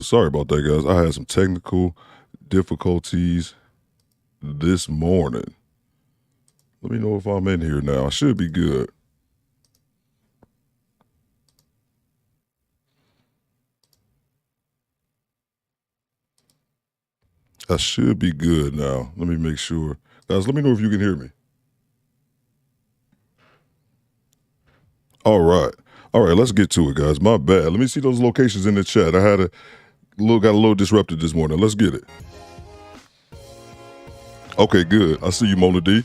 Sorry about that, guys. I had some technical difficulties this morning. Let me know if I'm in here now. I should be good. I should be good now. Let me make sure. Guys, let me know if you can hear me. All right. All right, let's get to it, guys. My bad. Let me see those locations in the chat. I got a little disrupted this morning. Let's get it. Okay, good. I see you, Mona D.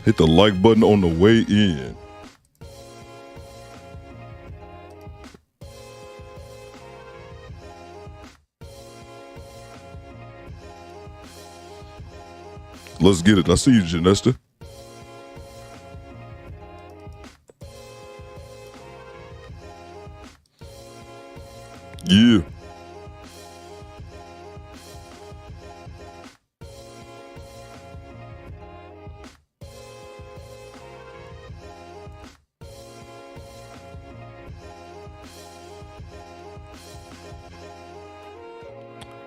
Hit the like button on the way in. Let's get it. I see you, Janesta. Yeah.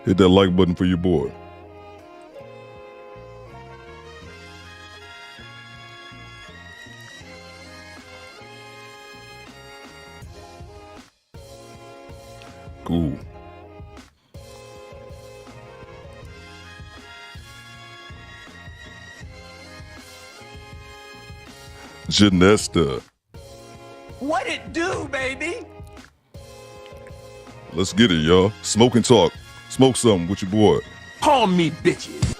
Hit that like button for your boy. Cool. Janesta. What it do, baby? Let's get it, y'all. Smoke and talk. Smoke something with your boy. Call me bitches.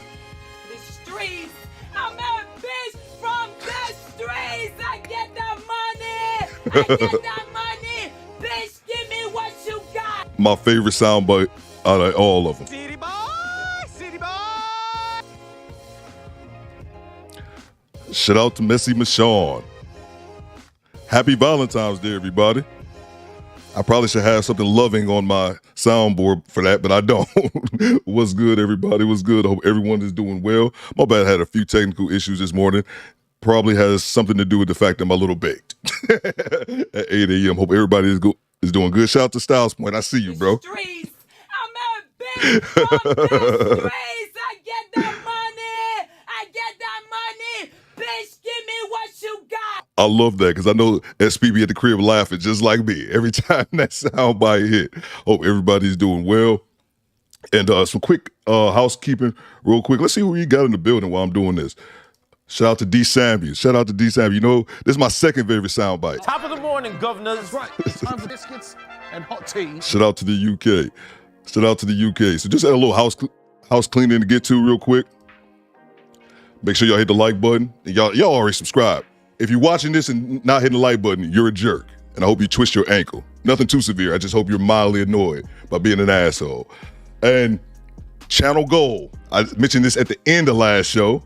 The streets. I'm a bitch from the streets. I get the money. I get the money. Bitch, give me what you got. My favorite soundbite out of all of them. City boy, city boy. Shout out to Messy Michonne. Happy Valentine's Day, everybody. I probably should have something loving on my soundboard for that, but I don't. What's good, everybody? What's good? I hope everyone is doing well. My bad, I had a few technical issues this morning. Probably has something to do with the fact that I'm a little baked at 8 a.m. Hope everybody is doing good. Shout out to Styles Point. I see you, bro. Streets. I'm a bitch from the streets. I get the money. I get the money. Bitch, give me what you got. I love that because I know SPB at the crib laughing just like me every time that soundbite hit. Hope everybody's doing well. And some quick housekeeping real quick. Let's see who we got in the building while I'm doing this. Shout out to D. Samuels. Shout out to D. Samuels. You know, this is my second favorite soundbite. Top of the morning, governor. That's right. Time for biscuits and hot tea. Shout out to the UK. Shout out to the UK. So just had a little house cleaning to get to real quick. Make sure y'all hit the like button. And y'all already subscribed. If you're watching this and not hitting the like button, you're a jerk. And I hope you twist your ankle. Nothing too severe. I just hope you're mildly annoyed by being an asshole. And channel goal. I mentioned this at the end of last show.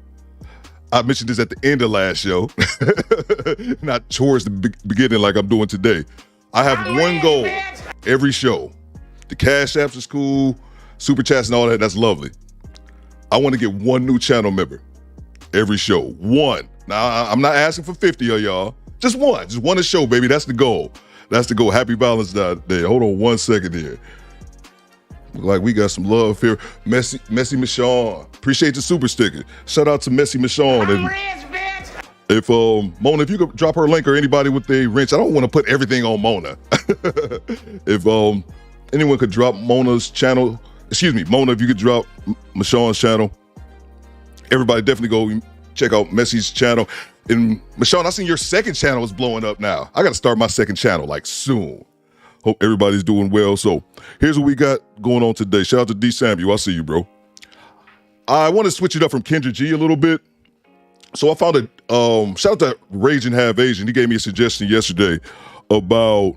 Not towards the beginning like I'm doing today. I have one goal every show. The cash apps are cool, super chats and all that, that's lovely. I want to get one new channel member every show. One. Now, I'm not asking for 50 of y'all. Just one a show, baby. That's the goal. That's the goal. Happy Valentine's Day. Hold on 1 second here. Look like we got some love here. Messy Michonne. Appreciate the super sticker. Shout out to Messy Michonne. If Mona, if you could drop her link or anybody with a wrench, I don't want to put everything on Mona. If anyone could drop Mona's channel, Mona, if you could drop Michonne's channel. Everybody definitely go check out Messy's channel. And Michonne, I seen your second channel is blowing up now. I got to start my second channel like soon. Hope everybody's doing well. So here's what we got going on today. Shout out to D. Samuel. I see you, bro. I want to switch it up from Kendra G a little bit. So I found it. Shout out to Raging Half Asian. He gave me a suggestion yesterday about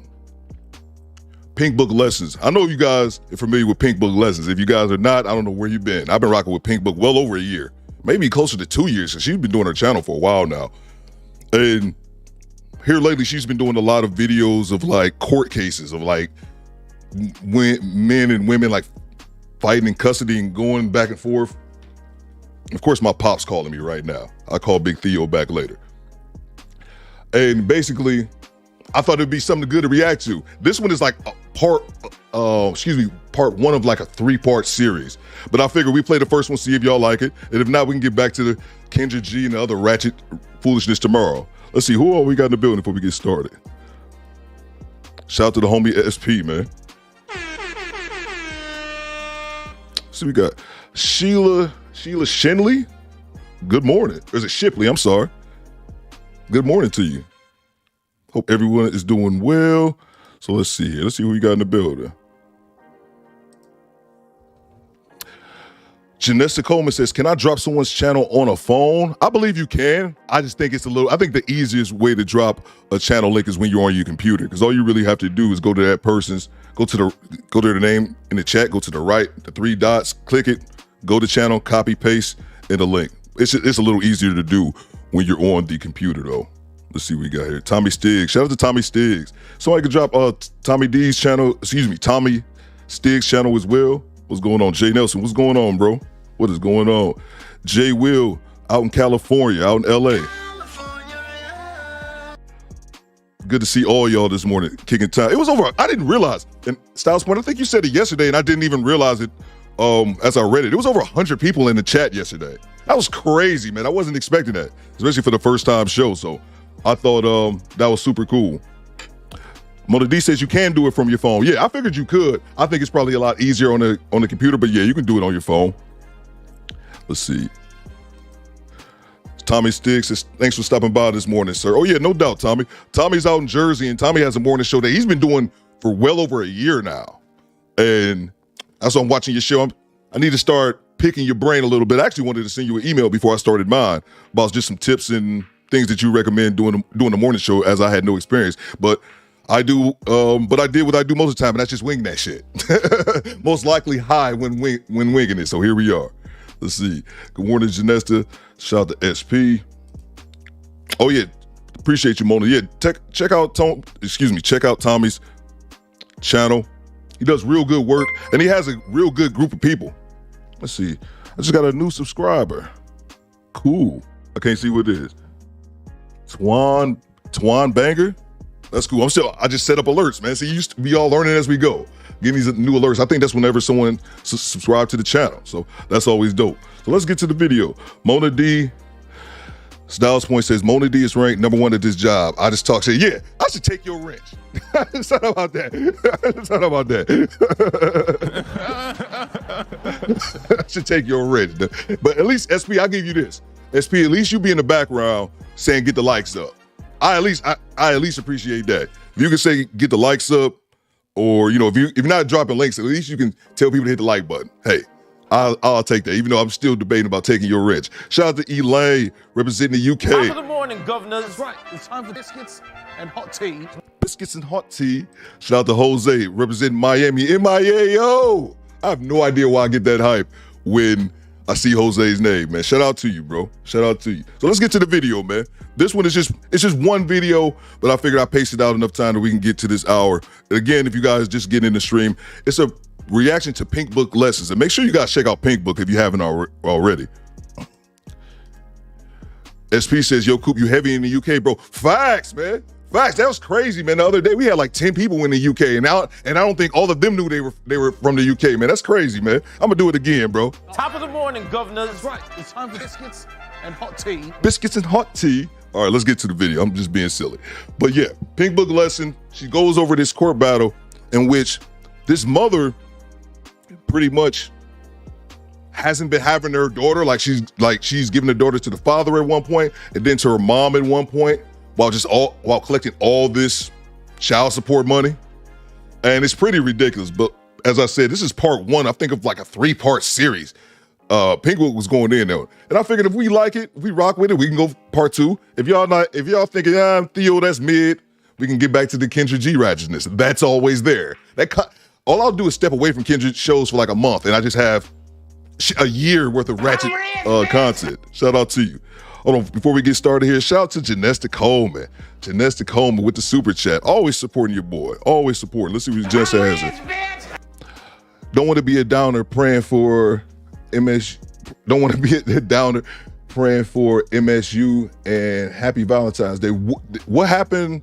Pink Book Lessons. I know you guys are familiar with Pink Book Lessons. If you guys are not, I don't know where you've been. I've been rocking with Pink Book well over a year. Maybe closer to 2 years, because she's been doing her channel for a while now. And here lately, she's been doing a lot of videos of like court cases of like men and women like fighting in custody and going back and forth. Of course, my pop's calling me right now. I'll call Big Theo back later. And basically, I thought it'd be something good to react to. This one is like a part one of like a 3-part series. But I figured we play the first one, see if y'all like it. And if not, we can get back to the Kendra G and the other ratchet foolishness tomorrow. Let's see, who all we got in the building before we get started? Shout out to the homie SP, man. So we got Sheila Shinley. Good morning. Or is it Shipley? I'm sorry. Good morning to you. Hope everyone is doing well. So let's see here. Let's see who we got in the building. Janessa Coleman says, can I drop someone's channel on a phone? I believe you can. I just think I think the easiest way to drop a channel link is when you're on your computer, because all you really have to do is go to that person's, go to their name in the chat, go to the right, the 3 dots, click it, go to channel, copy, paste, and the link. It's a little easier to do when you're on the computer though. Let's see what we got here. Tommy Stiggs. Shout out to Tommy Stiggs. Somebody could drop Tommy Stiggs channel as well. What's going on? Jay Nelson, what's going on, bro? What is going on? Jay Will out in California, out in LA. Good to see all y'all this morning kicking time. It was over. I didn't realize. And Styles Point, I think you said it yesterday, and I didn't even realize it as I read it. It was over 100 people in the chat yesterday. That was crazy, man. I wasn't expecting that, especially for the first time show. So I thought that was super cool. Mona D says you can do it from your phone. Yeah, I figured you could. I think it's probably a lot easier on the computer, but yeah, you can do it on your phone. Let's see. Tommy Stiggs says, thanks for stopping by this morning, sir. Oh yeah, no doubt, Tommy. Tommy's out in Jersey, and Tommy has a morning show that he's been doing for well over a year now. And that's why I'm watching your show. I need to start picking your brain a little bit. I actually wanted to send you an email before I started mine about just some tips and things that you recommend doing the morning show, as I had no experience. But I did what I do most of the time, and that's just wing that shit. Most likely high when winging it. So here we are. Let's see. Good morning, Janesta. Shout out to SP. Oh yeah, appreciate you, Mona. Yeah, check out Tommy's channel. He does real good work, and he has a real good group of people. Let's see. I just got a new subscriber. Cool. I can't see what it is. Twan Banger. That's cool. I just set up alerts, man. See, we all learning as we go. Getting these new alerts. I think that's whenever someone subscribe to the channel. So that's always dope. So let's get to the video. Mona D. Styles Point says, Mona D is ranked #1 at this job. I just talk shit. Yeah, I should take your wrench. It's not about that. It's not about that. I should take your wrench. But at least, SP, I'll give you this. SP, at least you be in the background saying get the likes up. I at least appreciate that. If you can say get the likes up, or if you're not dropping links, at least you can tell people to hit the like button. Hey, I'll take that, even though I'm still debating about taking your wrench. Shout out to Elaine, representing the UK. Top of the morning, governors. That's right. It's time for biscuits and hot tea. Biscuits and hot tea. Shout out to Jose, representing Miami. MIAO. I have no idea why I get that hype when I see Jose's name, man. Shout out to you, bro. Shout out to you. So let's get to the video, man. This one is just one video, but I figured I paced it out enough time that we can get to this hour. And again, if you guys just get in the stream, it's a reaction to Pink Book lessons. And make sure you guys check out Pink Book if you haven't already. SP says, yo, Coop, you heavy in the UK, bro. Facts, man. Facts. That was crazy, man. The other day we had like 10 people in the UK, and I don't think all of them knew they were from the UK, man. That's crazy, man. I'm gonna do it again, bro. Top of the morning, governors. That's right. It's time for biscuits and hot tea. Biscuits and hot tea. All right, let's get to the video. I'm just being silly. But yeah, Pink Book lesson. She goes over this court battle in which this mother pretty much hasn't been having her daughter. She's giving the daughter to the father at one point, and then to her mom at one point, while collecting all this child support money. And it's pretty ridiculous. But as I said, this is part 1, I think, of like a 3-part series. Pink Book was going in there. And I figured if we like it, if we rock with it, we can go part 2. If y'all thinking, Theo, that's mid, we can get back to the Kendra G ratchetness. That's always there. All I'll do is step away from Kendra shows for like a month, and I just have a year worth of ratchet content. Shout out to you. Hold on, before we get started here, shout out to Janesta Coleman. Janesta Coleman with the super chat. Always supporting your boy. Always supporting. Let's see what Janesta has. Don't want to be a downer praying for MS. Don't want to be a downer praying for MSU and happy Valentine's Day. What happened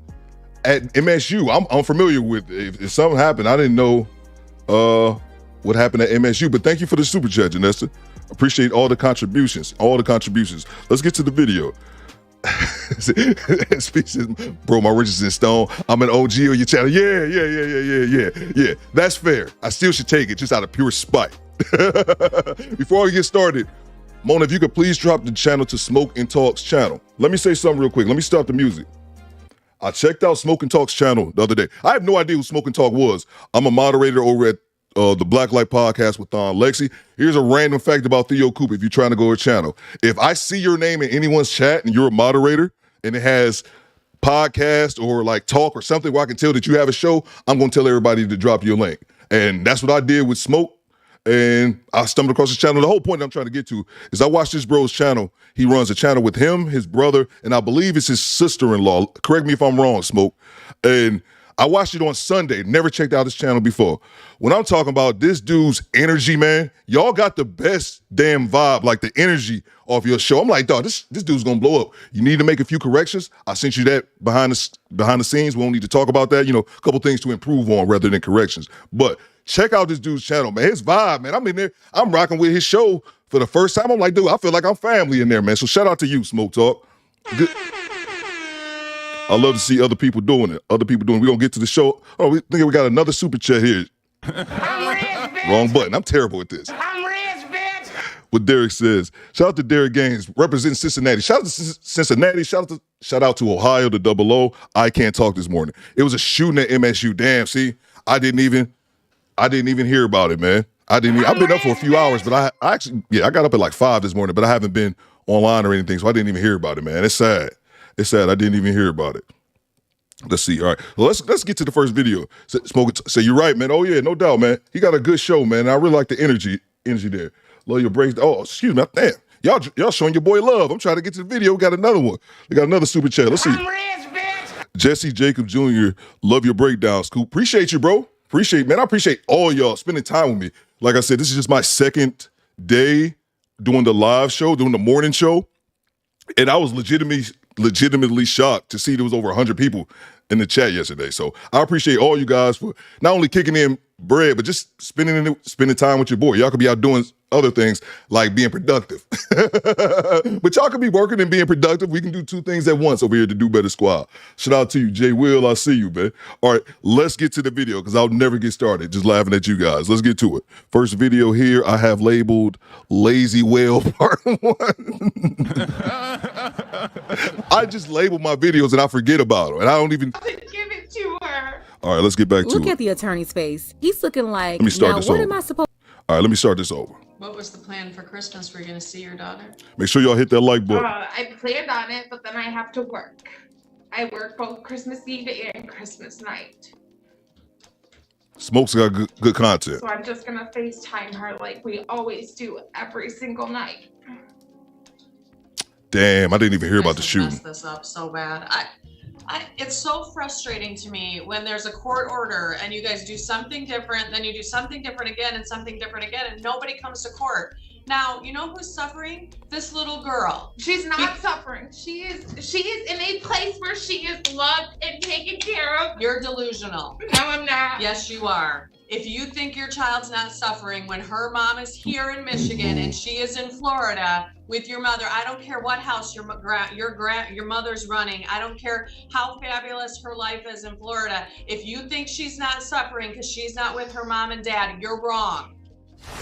at MSU? I'm unfamiliar with if something happened. I didn't know what happened at MSU, but thank you for the super chat, Janessa. Appreciate all the contributions. Let's get to the video. Species, bro, my riches in stone. I'm an OG on your channel. Yeah. That's fair. I still should take it just out of pure spite. Before we get started, Mona, if you could please drop the channel to Smoke and Talk's channel. Let me say something real quick. Let me start the music. I checked out Smoke and Talk's channel the other day. I have no idea who Smoke and Talk was. I'm a moderator over at the Black Light Podcast with Lexi. Here's a random fact about Theo Cooper if you're trying to go to her channel. If I see your name in anyone's chat and you're a moderator and it has podcast or like talk or something where I can tell that you have a show, I'm going to tell everybody to drop your link. And that's what I did with Smoke. And I stumbled across his channel. The whole point I'm trying to get to is I watched this bro's channel. He runs a channel with him, his brother, and I believe it's his sister-in-law. Correct me if I'm wrong, Smoke. And I watched it on Sunday. Never checked out his channel before. When I'm talking about this dude's energy, man, y'all got the best damn vibe, like the energy off your show. I'm like, dog, this dude's gonna blow up. You need to make a few corrections. I sent you that behind the scenes. We don't need to talk about that. You know, a couple things to improve on rather than corrections. But check out this dude's channel, man. His vibe, man. I'm in there. I'm rocking with his show for the first time. I'm like, dude, I feel like I'm family in there, man. So shout out to you, Smoke Talk. Good. I love to see other people doing it. We're going to get to the show. Oh, we think we got another super chat here. I'm rich, bitch. Wrong button. I'm terrible at this. I'm rich, bitch. What Derek says. Shout out to Derek Gaines, representing Cincinnati. Shout out to Cincinnati. Shout out to Ohio, the Double O. I can't talk this morning. It was a shooting at MSU. Damn, see? I didn't even hear about it, man. I've been up for a few hours, but I actually got up at like 5 this morning, but I haven't been online or anything, so I didn't even hear about it, man. It's sad. I didn't even hear about it. Let's see. All right. Well, let's get to the first video. Smoke. Say you're right, man. Oh yeah, no doubt, man. He got a good show, man. I really like the energy there. Love your breaks. Oh, excuse me. Damn. Y'all showing your boy love. I'm trying to get to the video. We got another one. We got another super chat. Let's see. I'm rich, bitch. Jesse Jacob Jr. Love your breakdowns, Scoop. Appreciate you, bro. I appreciate all y'all spending time with me. Like I said, this is just my second day doing the live show, doing the morning show. And I was legitimately shocked to see there was over 100 people in the chat yesterday. So I appreciate all you guys for not only kicking in bread, but just spending time with your boy. Y'all could be out doing other things like being productive. But y'all could be working and being productive. We can do two things at once over here to Do Better Squad. Shout out to you, Jay Will. I see you, man. All right, let's get to the video because I'll never get started just laughing at you guys. Let's get to it. First video here I have labeled Lazy Whale Part 1. I just label my videos and I forget about them. And I don't even Give it to her. All right, let's get back to it. Look at the attorney's face. He's looking like, Let me start now this what over. am I supposed All right, let me start this over. What was the plan for Christmas? We're gonna see your daughter. Make sure y'all hit that like button. I planned on it, but then I have to work. I work both Christmas Eve and Christmas night. Smoke's got good content. So I'm just gonna FaceTime her like we always do every single night. Damn, I didn't even hear about the You guys have shooting. messed this up so bad. It's so frustrating to me when there's a court order and you guys do something different, then you do something different again and something different again, and nobody comes to court. Now, you know who's suffering? This little girl. She's not suffering. She is in a place where she is loved and taken care of. You're delusional. No, I'm not. Yes, you are. If you think your child's not suffering when her mom is here in Michigan and she is in Florida with your mother, I don't care what house your mother's running. I don't care how fabulous her life is in Florida. If you think she's not suffering because she's not with her mom and dad, you're wrong.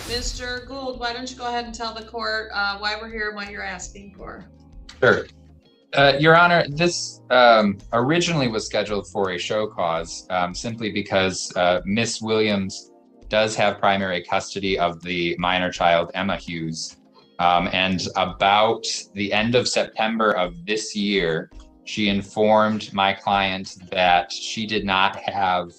Mr. Gould, why don't you go ahead and tell the court why we're here and what you're asking for? Sure. Your Honor, this originally was scheduled for a show cause simply because Miss Williams does have primary custody of the minor child, Emma Hughes. And about the end of September of this year, she informed my client that she did not have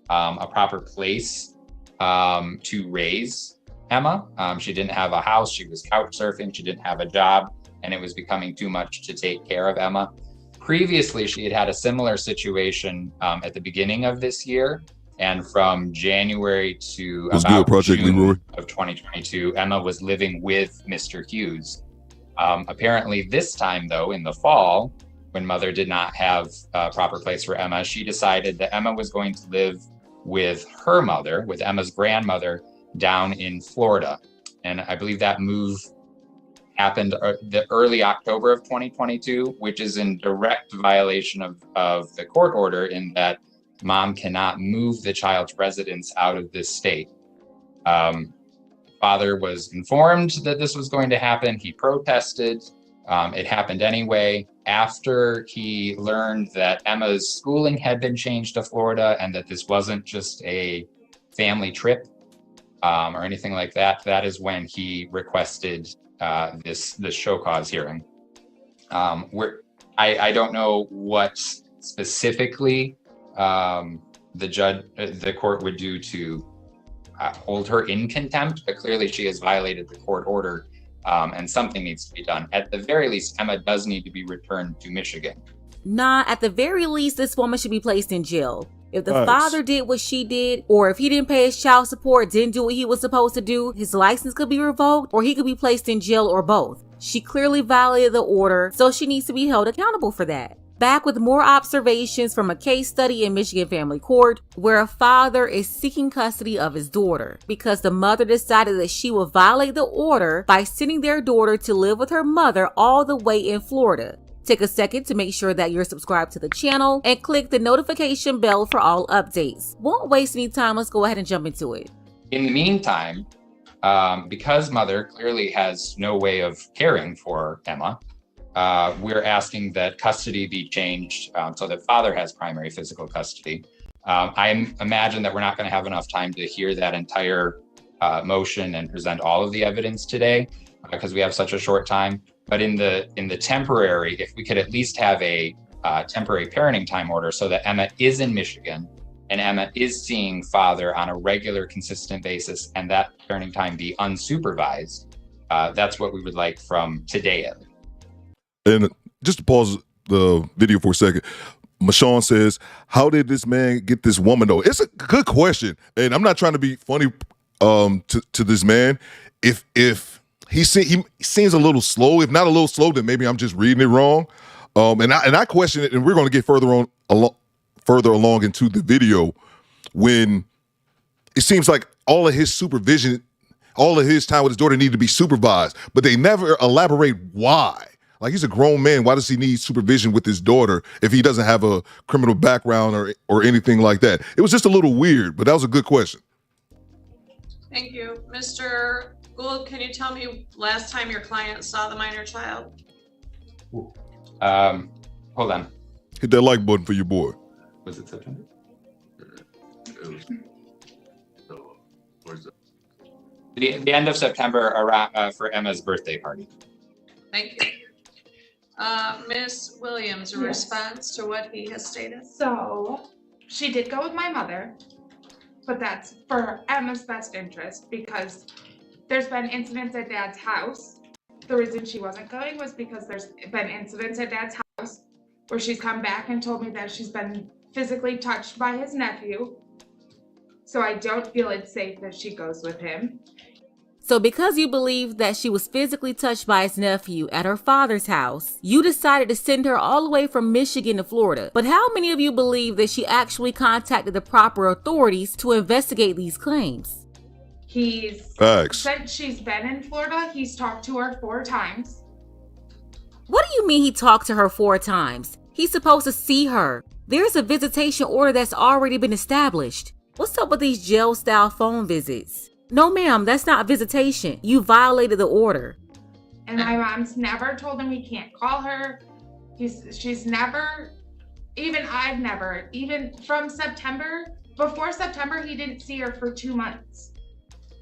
a proper place to raise Emma. She didn't have a house. She was couch surfing. She didn't have a job, and it was becoming too much to take care of Emma. Previously, she had had a similar situation at the beginning of this year. And from January to about June of 2022, Emma was living with Mr. Hughes. Apparently this time, though, in the fall, when mother did not have a proper place for Emma, she decided that Emma was going to live with her mother, with Emma's grandmother, down in Florida. And I believe that move happened the early October of 2022, which is in direct violation of the court order in that mom cannot move the child's residence out of this state. Father was informed that this was going to happen. He protested. It happened anyway. After he learned that Emma's schooling had been changed to Florida and that this wasn't just a family trip or anything like that, that is when he requested this show cause hearing. I don't know what specifically the court would do to hold her in contempt, but clearly she has violated the court order. And something needs to be done. At the very least, Emma does need to be returned to Michigan. Nah, at the very least, this woman should be placed in jail. If the father did what she did, or if he didn't pay his child support, didn't do what he was supposed to do, his license could be revoked, or he could be placed in jail, or both. She clearly violated the order, so she needs to be held accountable for that. Back with more observations from a case study in Michigan Family Court, where a father is seeking custody of his daughter because the mother decided that she would violate the order by sending their daughter to live with her mother all the way in Florida. Take a second to make sure that you're subscribed to the channel and click the notification bell for all updates. Won't waste any time, let's go ahead and jump into it. In the meantime, because mother clearly has no way of caring for Emma, we're asking that custody be changed so that father has primary physical custody. I imagine that we're not going to have enough time to hear that entire motion and present all of the evidence today because we have such a short time. But in the temporary, if we could at least have a temporary parenting time order so that Emma is in Michigan and Emma is seeing father on a regular, consistent basis, and that parenting time be unsupervised, that's what we would like from today at least. And just to pause the video for a second, Mashawn says, how did this man get this woman though? It's a good question. And I'm not trying to be funny to this man. If he seems a little slow, if not a little slow, then maybe I'm just reading it wrong. And I question it, and we're going to get further along into the video when it seems like all of his supervision, all of his time with his daughter need to be supervised, but they never elaborate why. Like, he's a grown man. Why does he need supervision with his daughter if he doesn't have a criminal background or anything like that? It was just a little weird, but that was a good question. Thank you. Mr. Gould, can you tell me last time your client saw the minor child? Hold on. Hit that like button for your boy. Was it September? The end of September around, for Emma's birthday party. Thank you. Ms. Williams, a response to what he has stated? So she did go with my mother, but that's for Emma's best interest because there's been incidents at Dad's house. The reason she wasn't going was because there's been incidents at Dad's house where she's come back and told me that she's been physically touched by his nephew. So I don't feel it's safe that she goes with him. So because you believe that she was physically touched by his nephew at her father's house, you decided to send her all the way from Michigan to Florida. But how many of you believe that she actually contacted the proper authorities to investigate these claims? Since she's been in Florida, he's talked to her 4 times. What do you mean he talked to her 4 times? He's supposed to see her. There's a visitation order that's already been established. What's up with these jail-style phone visits? No, ma'am, that's not visitation. You violated the order. And my mom's never told him he can't call her. She's never, I've never, even from September, before September, he didn't see her for 2 months.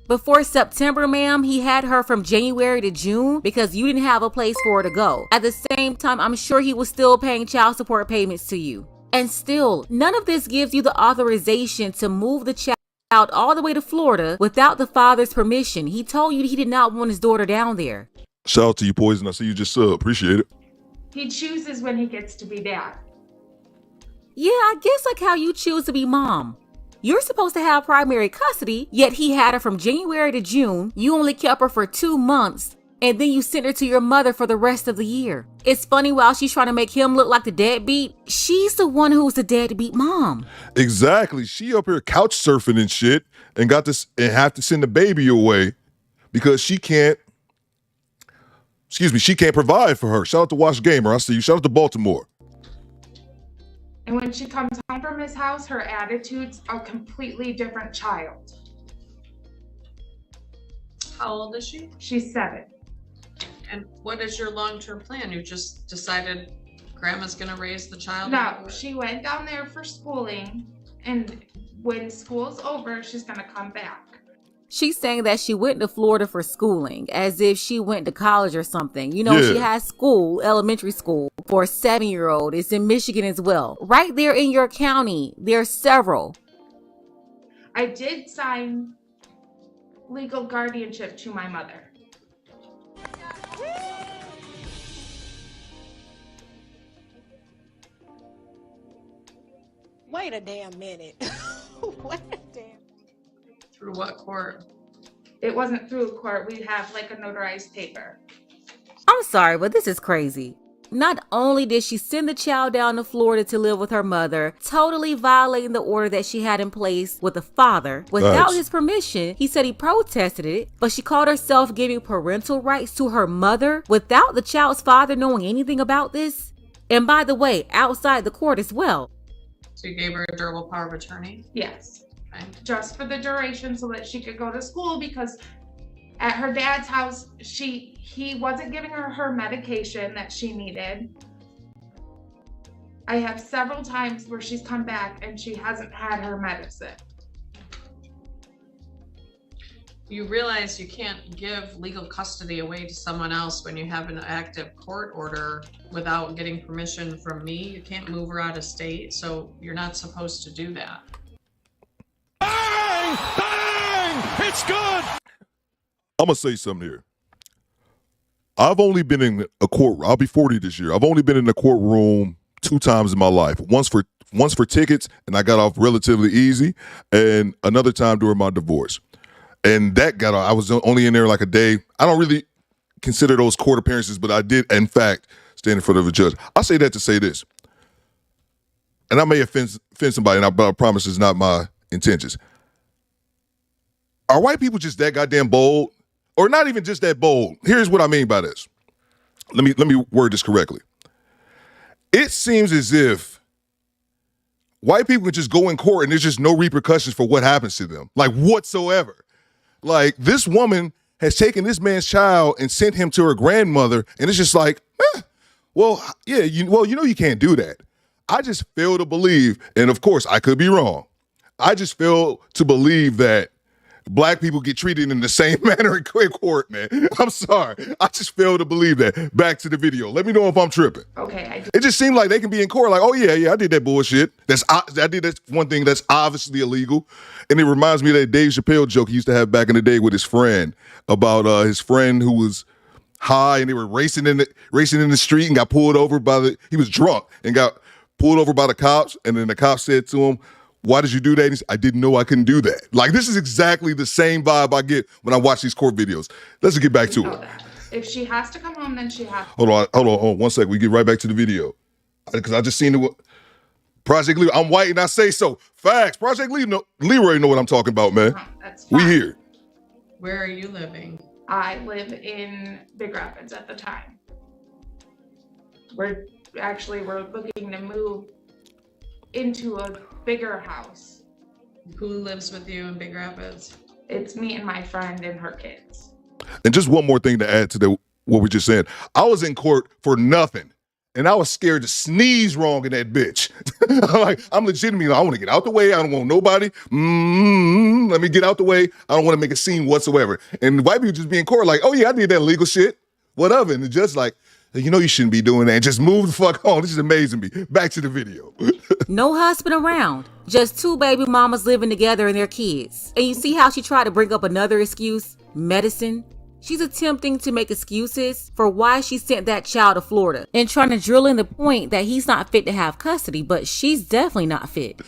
Before September, ma'am, he had her from January to June because you didn't have a place for her to go. At the same time, I'm sure he was still paying child support payments to you. And still, none of this gives you the authorization to move the child out all the way to Florida without the father's permission. He told you he did not want his daughter down there. Shout out to you, Poison. I see you just appreciate it. He chooses when he gets to be dad. Yeah, I guess like how you choose to be mom. You're supposed to have primary custody, yet he had her from January to June. You only kept her for 2 months. and then you send her to your mother for the rest of the year. It's funny, while she's trying to make him look like the deadbeat, she's the one who's the deadbeat mom. Exactly. She up here couch surfing and shit and got this and have to send the baby away because she can't provide for her. Shout out to Wash Gamer. I see you. Shout out to Baltimore. And when she comes home from his house, her attitude's a completely different child. How old is she? She's 7. And what is your long-term plan? You just decided grandma's gonna raise the child? No, she went down there for schooling, and when school's over, she's gonna come back. She's saying that she went to Florida for schooling, as if she went to college or something. You know, She has school, elementary school, for a 7-year-old. It's in Michigan as well. Right there in your county, there are several. I did sign legal guardianship to my mother. Wait a damn minute. Wait a damn. Through what court? It wasn't through a court. We have like a notarized paper. I'm sorry, but this is crazy. Not only did she send the child down to Florida to live with her mother, totally violating the order that she had in place with the father, without his permission. He said he protested it, but she called herself giving parental rights to her mother without the child's father knowing anything about this. And by the way, outside the court as well. So you gave her a durable power of attorney? Yes. Okay. Just for the duration so that she could go to school, because at her dad's house, he wasn't giving her medication that she needed. I have several times where she's come back and she hasn't had her medicine. You realize you can't give legal custody away to someone else when you have an active court order without getting permission from me. You can't move her out of state, so you're not supposed to do that. Bang! Bang! It's good! I'm going to say something here. I've only been in a court, I'll be 40 this year. I've only been in a courtroom 2 times in my life. Once for tickets, and I got off relatively easy, and another time during my divorce. And that got off, I was only in there like a day. I don't really consider those court appearances, but I did, in fact, stand in front of a judge. I say that to say this, and I may offend somebody, but I promise it's not my intentions. Are white people just that goddamn bold? Or not even just that bold? Here's what I mean by this. Let me word this correctly. It seems as if white people can just go in court and there's just no repercussions for what happens to them, like whatsoever. Like, this woman has taken this man's child and sent him to her grandmother, and it's just like, you can't do that. I just fail to believe, and of course I could be wrong, I just fail to believe that black people get treated in the same manner in court, man. I'm sorry. I just fail to believe that. Back to the video. Let me know if I'm tripping. Okay. It just seemed like they can be in court like, oh, yeah, I did that bullshit. I did that one thing that's obviously illegal. And it reminds me of that Dave Chappelle joke he used to have back in the day with his friend about his friend who was high and they were racing in the street and got pulled over he was drunk and got pulled over by the cops. And then the cops said to him, "Why did you do that?" And he said, "I didn't know I couldn't do that." Like, this is exactly the same vibe I get when I watch these court videos. Let's get back to it. If she has to come home, then she has to. Hold on 1 second. We get right back to the video. Because I just seen it. Project Leroy. I'm white and I say so. Facts. Project Leroy know what I'm talking about, man. That's fine. We here. Where are you living? I live in Big Rapids at the time. We're looking to move into a bigger house. Who lives with you in Big Rapids? It's me and my friend and her kids. And just one more thing to add to what we just said. I was in court for nothing. And I was scared to sneeze wrong in that bitch. I'm legitimately, I want to get out the way. I don't want nobody. Let me get out the way. I don't want to make a scene whatsoever. And white people just be in court like, oh yeah, I did that illegal shit. Whatever. And the judge like, you shouldn't be doing that. And just move the fuck on. This is amazing me. Back to the video. No husband around. Just 2 baby mamas living together and their kids. And you see how she tried to bring up another excuse? Medicine. She's attempting to make excuses for why she sent that child to Florida and trying to drill in the point that he's not fit to have custody, but she's definitely not fit.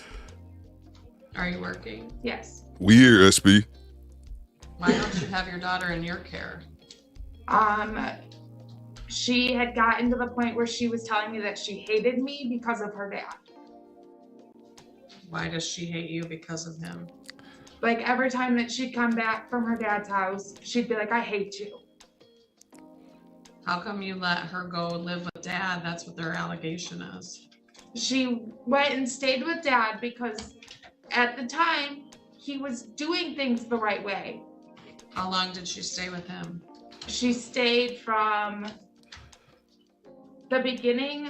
Are you working? Yes. We here, SP. Why don't you have your daughter in your care? She had gotten to the point where she was telling me that she hated me because of her dad. Why does she hate you because of him? Like every time that she'd come back from her dad's house, she'd be like, I hate you. How come you let her go live with dad? That's what their allegation is. She went and stayed with dad because at the time he was doing things the right way. How long did she stay with him? She stayed from the beginning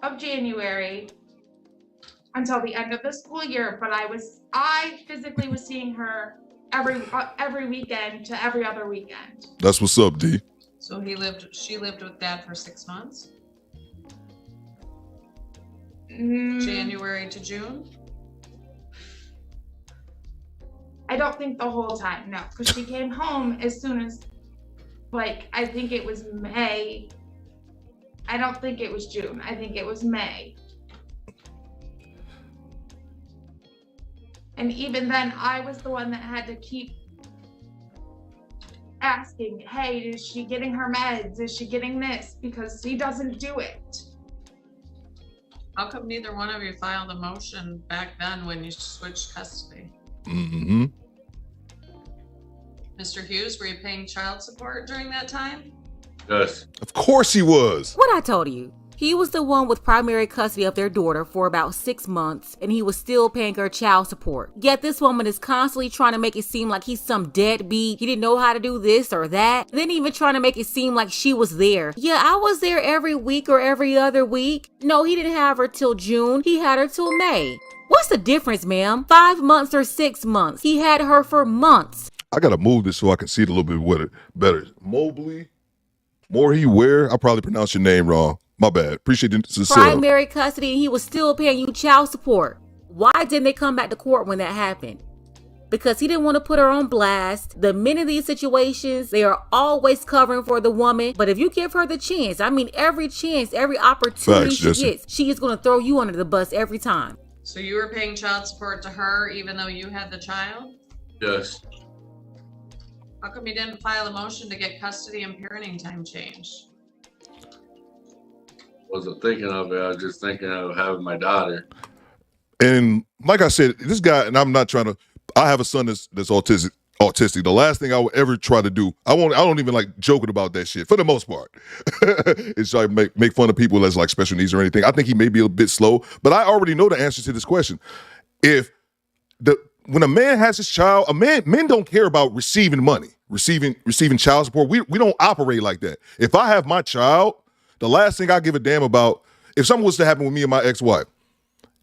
of January until the end of the school year, but I physically was seeing her every weekend to every other weekend. That's what's up, D. So she lived with dad for 6 months? January to June? I don't think the whole time, no, because she came home as soon as, I think it was May. I don't think it was June. I think it was May. And even then, I was the one that had to keep asking, hey, is she getting her meds? Is she getting this? Because she doesn't do it. How come neither one of you filed a motion back then when you switched custody? Mm-hmm. Mr. Hughes, were you paying child support during that time? Yes. Of course he was. What I told you. He was the one with primary custody of their daughter for about 6 months, and he was still paying her child support. Yet this woman is constantly trying to make it seem like he's some deadbeat. He didn't know how to do this or that. Then even trying to make it seem like she was there. Yeah, I was there every week or every other week. No, he didn't have her till June. He had her till May. What's the difference, ma'am? 5 months or 6 months? He had her for months. I gotta move this so I can see it a little bit better. Mobley, Ware. I probably pronounced your name wrong. My bad. Appreciate the primary custody, and he was still paying you child support. Why didn't they come back to court when that happened? Because he didn't want to put her on blast. The men in these situations, they are always covering for the woman. But if you give her the chance, every chance, every opportunity she gets, she is going to throw you under the bus every time. So you were paying child support to her even though you had the child? Yes. How come you didn't file a motion to get custody and parenting time changed? Wasn't thinking of it. I was just thinking of having my daughter. And like I said, this guy, and I'm not trying to, I have a son that's autistic. The last thing I would ever try to do, I don't even like joking about that shit for the most part. It's like make fun of people that's like special needs or anything. I think he may be a bit slow, but I already know the answer to this question. When a man has his child, men don't care about receiving money, receiving child support. We don't operate like that. If I have my child, the last thing I give a damn about, if something was to happen with me and my ex-wife,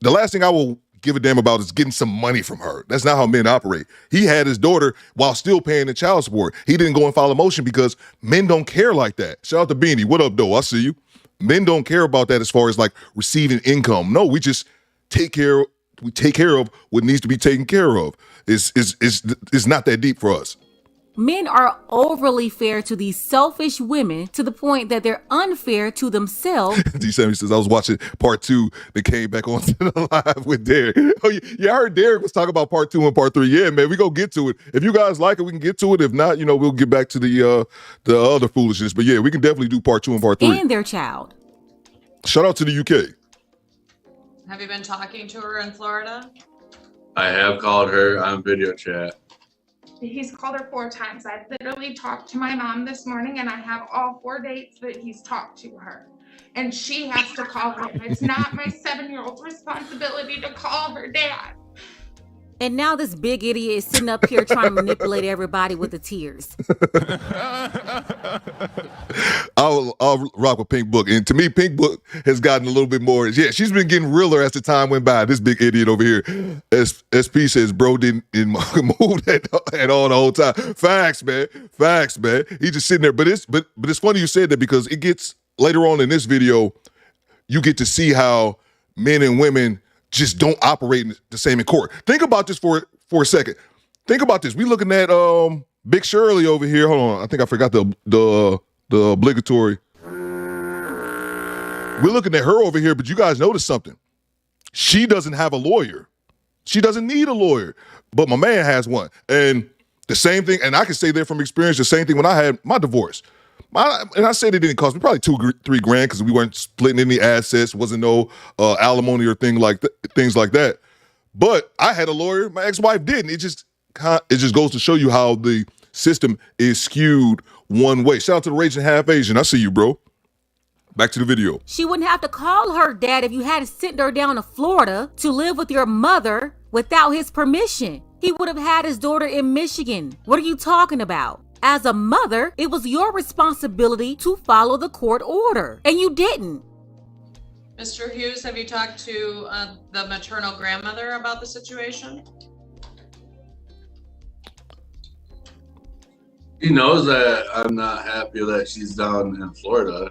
the last thing I will give a damn about is getting some money from her. That's not how men operate. He had his daughter while still paying the child support. He didn't go and file a motion because men don't care like that. Shout out to Beanie. What up, though? I see you. Men don't care about that as far as like receiving income. No, we just take care of what needs to be taken care of. It's not that deep for us. Men are overly fair to these selfish women to the point that they're unfair to themselves. D. Sammy says, I was watching part 2 that came back on to the live with Derek. Oh, yeah, I heard Derek was talking about part 2 and part 3. Yeah, man, we gonna get to it. If you guys like it, we can get to it. If not, we'll get back to the other foolishness. But yeah, we can definitely do part 2 and part 3. And their child. Shout out to the UK. Have you been talking to her in Florida? I have called her on video chat. He's called her 4 times. I literally talked to my mom this morning, and I have all 4 dates that he's talked to her. And she has to call him. It's not my 7-year-old's responsibility to call her dad. And now this big idiot is sitting up here trying to manipulate everybody with the tears. I'll rock with Pink Book. And to me, Pink Book has gotten a little bit more. Yeah, she's been getting realer as the time went by. This big idiot over here. SP says, bro didn't move at all the whole time. Facts, man. He's just sitting there. But it's funny you said that because it gets later on in this video, you get to see how men and women just don't operate the same in court. Think about this for a second. Think about this. We looking at Big Shirley over here. Hold on. I think I forgot the obligatory. We're looking at her over here, but you guys notice something. She doesn't have a lawyer. She doesn't need a lawyer. But my man has one. And The same thing, and I can say that from experience, the same thing when I had my divorce. And I said it didn't cost me probably $2-3 grand because we weren't splitting any assets, wasn't no alimony or things like that. But I had a lawyer, my ex-wife didn't. It just goes to show you how the system is skewed one way. Shout out to the Raging Half Asian. I see you, bro. Back to the video. She wouldn't have to call her dad if you hadn't sent her down to Florida to live with your mother without his permission. He would have had his daughter in Michigan. What are you talking about? As a mother, it was your responsibility to follow the court order, and you didn't. Mr. Hughes, have you talked to the maternal grandmother about the situation? He knows that I'm not happy that she's down in Florida.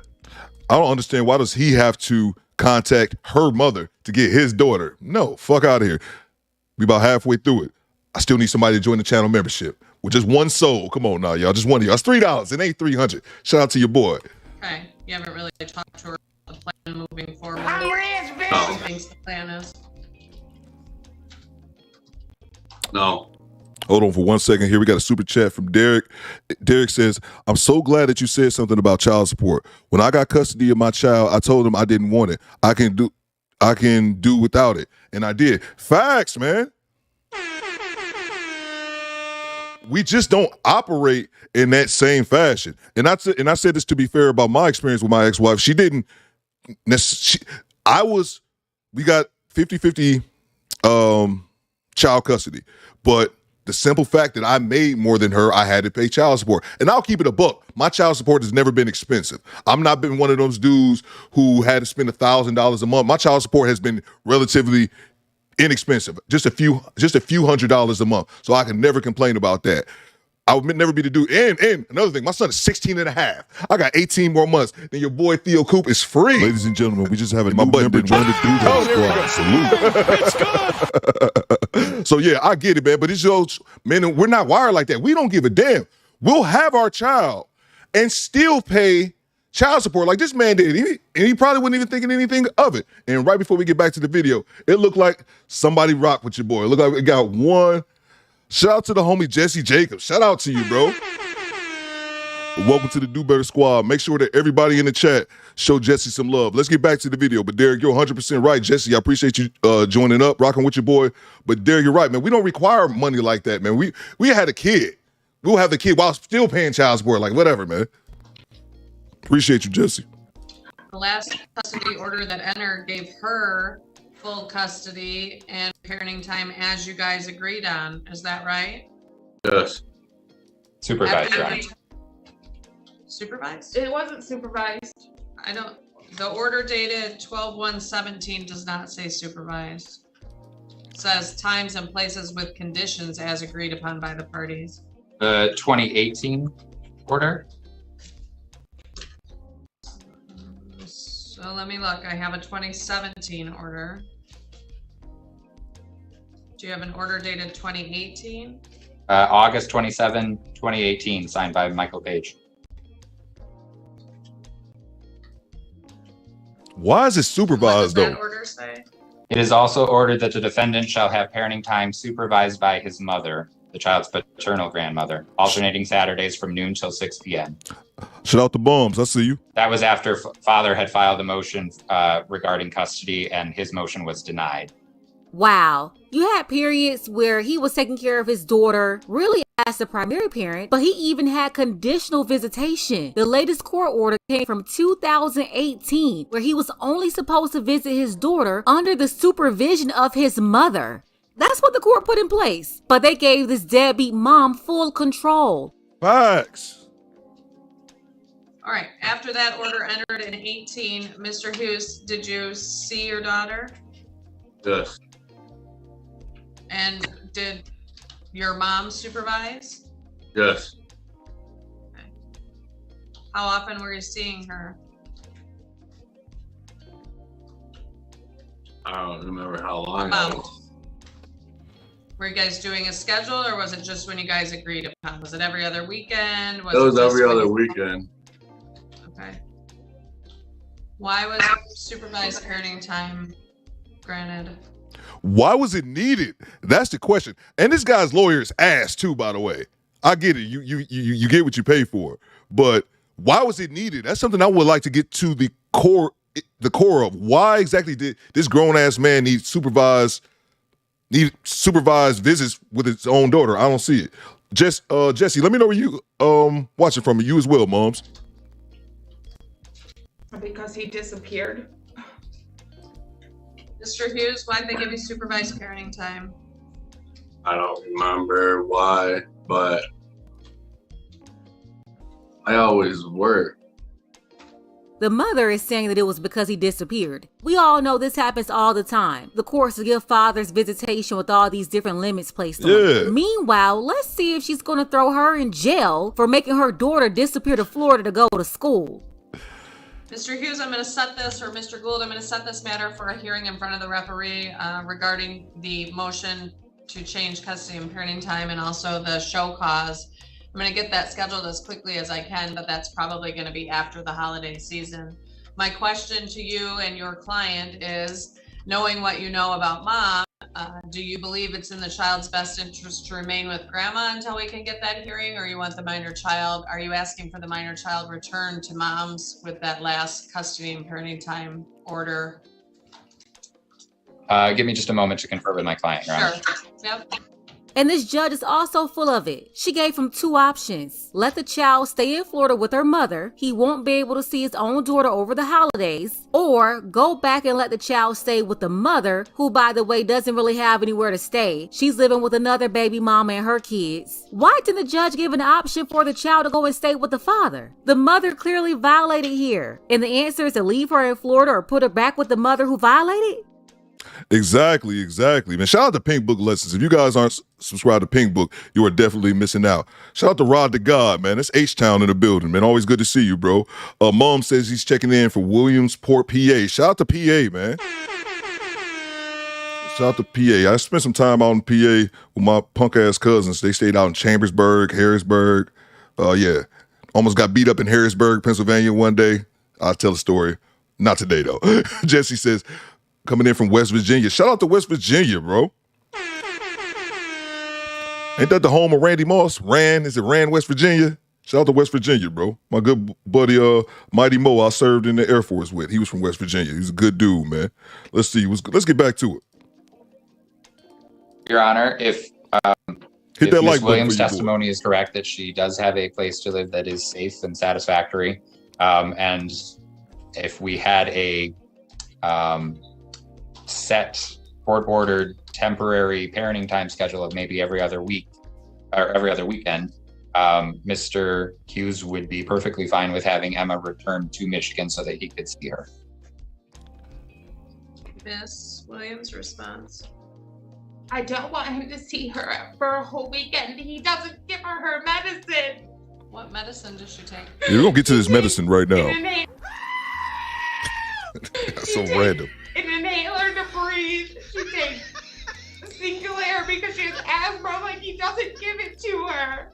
I don't understand, why does he have to contact her mother to get his daughter? No, fuck out of here. We about halfway through it. I still need somebody to join the channel membership with just one soul. Come on now, y'all. Just one of y'all. It's $3. It ain't $300. Shout out to your boy. Okay. You haven't really talked to her about the plan moving forward. I'm rich, bitch. What she thinks the plan is. No. Hold on for 1 second here. We got a super chat from Derek. Derek says, I'm so glad that you said something about child support. When I got custody of my child, I told him I didn't want it. I can do without it. And I did. Facts, man. We just don't operate in that same fashion. And I said this to be fair about my experience with my ex-wife. She didn't we got 50-50 child custody. But the simple fact that I made more than her, I had to pay child support. And I'll keep it a buck. My child support has never been expensive. I'm not been one of those dudes who had to spend $1,000 a month. My child support has been relatively inexpensive, just a few $100s a month. So I can never complain about that. I would never be the dude. And another thing, my son is 16 and a half. I got 18 more months. Then your boy Theo Coop is free. Ladies and gentlemen, we just have a new member join the DoBetterPod. Salute. So yeah, I get it, man. But it's just, man, we're not wired like that. We don't give a damn. We'll have our child and still pay child support like this man did. He probably wasn't even thinking anything of it. And right before we get back to the video, it looked like somebody rocked with your boy. It looked like it got one. Shout out to the homie Jesse Jacobs. Shout out to you, bro. Welcome to the DoBetterSquad. Make sure that everybody in the chat show Jesse some love. Let's get back to the video. But Derek, you're 100% right. Jesse, I appreciate you joining up, rocking with your boy. But Derek, you're right, man. We don't require money like that, man. We had a kid. We'll have the kid while still paying child support. Like, whatever, man. Appreciate you, Jesse. The last custody order that entered gave her full custody and parenting time as you guys agreed on. Is that right? Yes. Supervised, right? Supervised? It wasn't supervised. The order dated 12/1/17 does not say supervised. It says times and places with conditions as agreed upon by the parties. The 2018 order? So let me look. I have a 2017 order. Do you have an order dated 2018? August 27, 2018, signed by Michael Page. Why is it supervised, What does though? that order say? It is also ordered that the defendant shall have parenting time supervised by his mother, the child's paternal grandmother, alternating Saturdays from noon till 6 p.m. Shout out to Bums. I see you. That was after father had filed a motion regarding custody, and his motion was denied. Wow. You had periods where he was taking care of his daughter, really as the primary parent, but he even had conditional visitation. The latest court order came from 2018, where he was only supposed to visit his daughter under the supervision of his mother. That's what the court put in place. But they gave this deadbeat mom full control. Facts. All right. After that order entered in 18, Mr. Hughes, did you see your daughter? Yes. And did your mom supervise? Yes. Okay. How often were you seeing her? I don't remember how long. About. Were you guys doing a schedule, or was it just when you guys agreed upon? Was it every other weekend? It was just every when other you- weekend. Okay. Why was supervised parenting time granted? Why was it needed? That's the question. And this guy's lawyer is ass too, by the way. I get it. You get what you pay for. But why was it needed? That's something I would like to get to the core of. Why exactly did this grown-ass man need supervised visits with his own daughter? I don't see it. Jesse, let me know where you watching from. You as well, moms. Because he disappeared. Mr. Hughes, why'd they give you supervised parenting time? I don't remember why, but I always work. The mother is saying that it was because he disappeared. We all know this happens all the time. The courts give fathers visitation with all these different limits placed on them. Meanwhile, let's see if she's going to throw her in jail for making her daughter disappear to Florida to go to school. Mr. Hughes, I'm going to set this, or Mr. Gould, I'm going to set this matter for a hearing in front of the referee regarding the motion to change custody and parenting time and also the show cause. I'm going to get that scheduled as quickly as I can, but that's probably going to be after the holiday season. My question to you and your client is, knowing what you know about mom, do you believe it's in the child's best interest to remain with grandma until we can get that hearing, or you want the minor child? Are you asking for the minor child returned to mom's with that last custody and parenting time order? Give me just a moment to confer with my client, Your Honor. Sure. Yep. And this judge is also full of it. She gave him two options. Let the child stay in Florida with her mother. He won't be able to see his own daughter over the holidays. Or go back and let the child stay with the mother, who, by the way, doesn't really have anywhere to stay. She's living with another baby mama and her kids. Why didn't the judge give an option for the child to go and stay with the father? The mother clearly violated here. And the answer is to leave her in Florida or put her back with the mother who violated? Exactly. Man, shout out to Pink Book Lessons. If you guys aren't subscribed to Pink Book, you are definitely missing out. Shout out to Rod the God, man. That's H-Town in the building, man. Always good to see you, bro. Mom says he's checking in for Williamsport, PA. Shout out to PA, man. Shout out to PA. I spent some time out in PA with my punk-ass cousins. They stayed out in Chambersburg, Harrisburg. Yeah. Almost got beat up in Harrisburg, Pennsylvania one day. I'll tell the story. Not today, though. Jesse says, coming in from West Virginia. Shout out to West Virginia, bro. Ain't that the home of Randy Moss? Is it Rand, West Virginia? Shout out to West Virginia, bro. My good buddy, Mighty Mo, I served in the Air Force with. He was from West Virginia. He's a good dude, man. Let's see. Let's get back to it. Your Honor, if Hit that Ms. like Williams' testimony is correct that she does have a place to live that is safe and satisfactory, and if we had a set court-ordered temporary parenting time schedule of maybe every other week or every other weekend, Mr. Hughes would be perfectly fine with having Emma return to Michigan so that he could see her. Miss Williams' response. I don't want him to see her for a whole weekend. He doesn't give her medicine. What medicine does she take? Yeah, we're going to get to this medicine right now. An That's so random. inhaler to breathe. She takes single air because she has asthma, like he doesn't give it to her.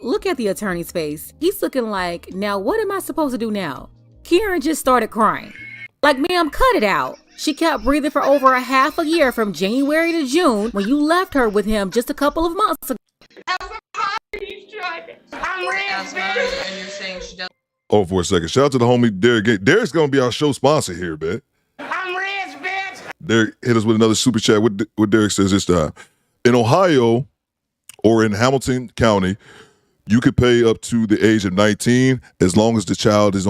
Look at the attorney's face. He's looking like, now what am I supposed to do now? Karen just started crying. Like, ma'am, cut it out. She kept breathing for over a half a year from January to June when you left her with him just a couple of months ago. You should. I'm Asthma, and you're saying she does. Oh, for a second. Shout out to the homie Derek. Derek's going to be our show sponsor here, man. I'm rich, bitch. Derek hit us with another super chat. What Derek says this time. In Ohio or in Hamilton County, you could pay up to the age of 19 as long as the child is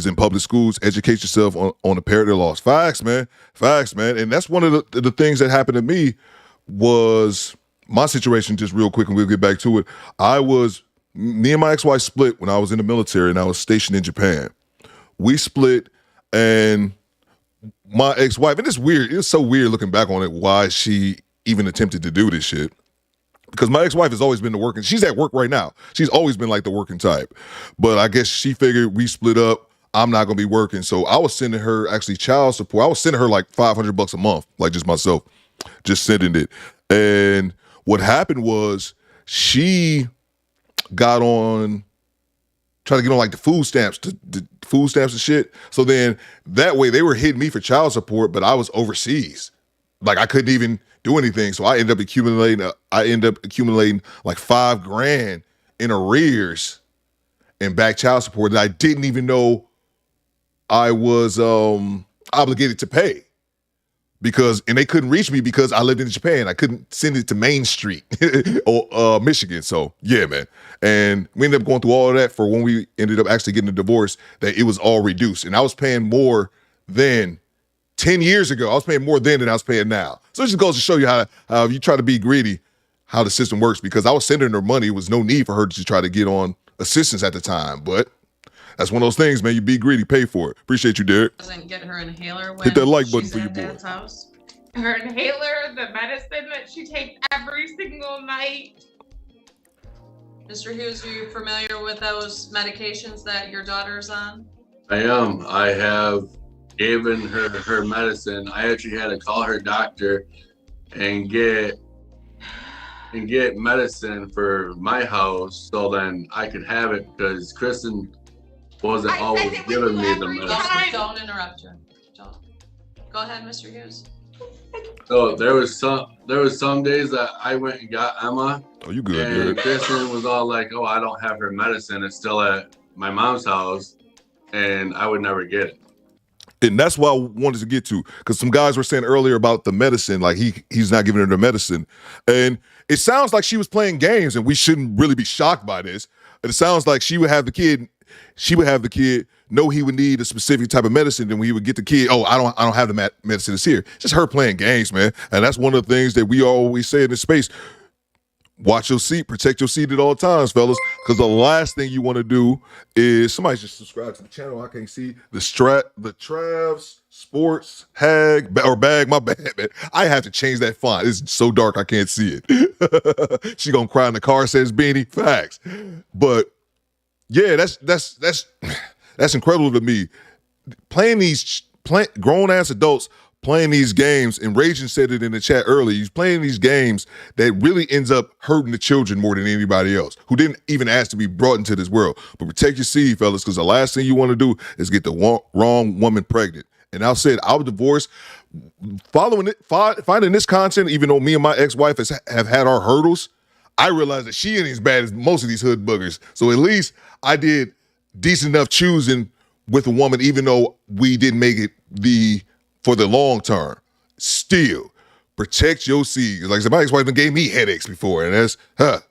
in public schools. Educate yourself on the parental laws. Facts, man. And that's one of the things that happened to me was my situation, just real quick, and we'll get back to it. Me and my ex-wife split when I was in the military and I was stationed in Japan. We split, and my ex-wife, and it's weird. It's so weird looking back on it, why she even attempted to do this shit. Because my ex-wife has always been the working. She's at work right now. She's always been like the working type. But I guess she figured we split up. I'm not going to be working. So I was sending her actually child support. I was sending her like $500 a month, like just myself, just sending it. And what happened was she got on, trying to get on like the food stamps and shit. So then that way they were hitting me for child support, but I was overseas. Like I couldn't even do anything. So I ended up accumulating like $5,000 in arrears and back child support that I didn't even know I was obligated to pay. And they couldn't reach me because I lived in Japan. I couldn't send it to Main Street or Michigan. So yeah, man. And we ended up going through all of that for when we ended up actually getting a divorce, that it was all reduced. And I was paying more than 10 years ago. I was paying more then than I was paying now. So it just goes to show you how if you try to be greedy, how the system works. Because I was sending her money. It was no need for her to try to get on assistance at the time. But that's one of those things, man. You be greedy, pay for it. Appreciate you, Derek. Doesn't get her inhaler when hit that like button she's for at your boy. Dad's house. Her inhaler, the medicine that she takes every single night. Mr. Hughes, are you familiar with those medications that your daughter's on? I am. I have given her medicine. I actually had to call her doctor and get medicine for my house so then I could have it, because Kristen wasn't always giving me the medicine. Don't interrupt her. Don't. Go ahead, Mr. Hughes. So there was some days that I went and got Emma. Oh, you good, And good. Kristen was all like, "Oh, I don't have her medicine. It's still at my mom's house," and I would never get it. And that's what I wanted to get to, because some guys were saying earlier about the medicine, like he's not giving her the medicine. And it sounds like she was playing games, and we shouldn't really be shocked by this. It sounds like she would have the kid know he would need a specific type of medicine, then when he would get the kid, oh, I don't have the medicine, it's here. It's just her playing games, man. And that's one of the things that we always say in this space. Watch your seat, protect your seat at all times, fellas, because the last thing you want to do is somebody just subscribe to the channel. I can't see the Travs Sports Bag, my bad, man. I have to change that font. It's so dark I can't see it. She gonna cry in the car, says Beanie. Facts. But yeah, that's incredible to me. Grown ass adults playing these games, and Ragin said it in the chat earlier, he's playing these games that really ends up hurting the children more than anybody else, who didn't even ask to be brought into this world. But protect your seed, fellas, because the last thing you want to do is get the wrong woman pregnant. And I said, I was divorced, finding this content, even though me and my ex-wife have had our hurdles, I realized that she ain't as bad as most of these hood boogers. So at least I did decent enough choosing with a woman, even though we didn't make it for the long term. Still, protect your seed. Like I said, my ex-wife gave me headaches before, and that's her.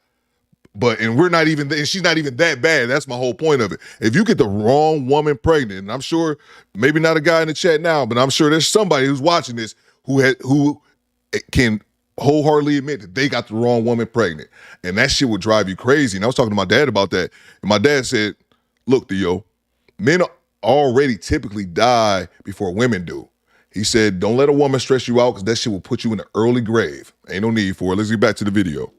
And she's not even that bad. That's my whole point of it. If you get the wrong woman pregnant, and I'm sure, maybe not a guy in the chat now, but I'm sure there's somebody who's watching this who can wholeheartedly admit that they got the wrong woman pregnant. And that shit would drive you crazy. And I was talking to my dad about that. And my dad said, look, Theo, men already typically die before women do. He said, don't let a woman stress you out, because that shit will put you in an early grave. Ain't no need for it. Let's get back to the video.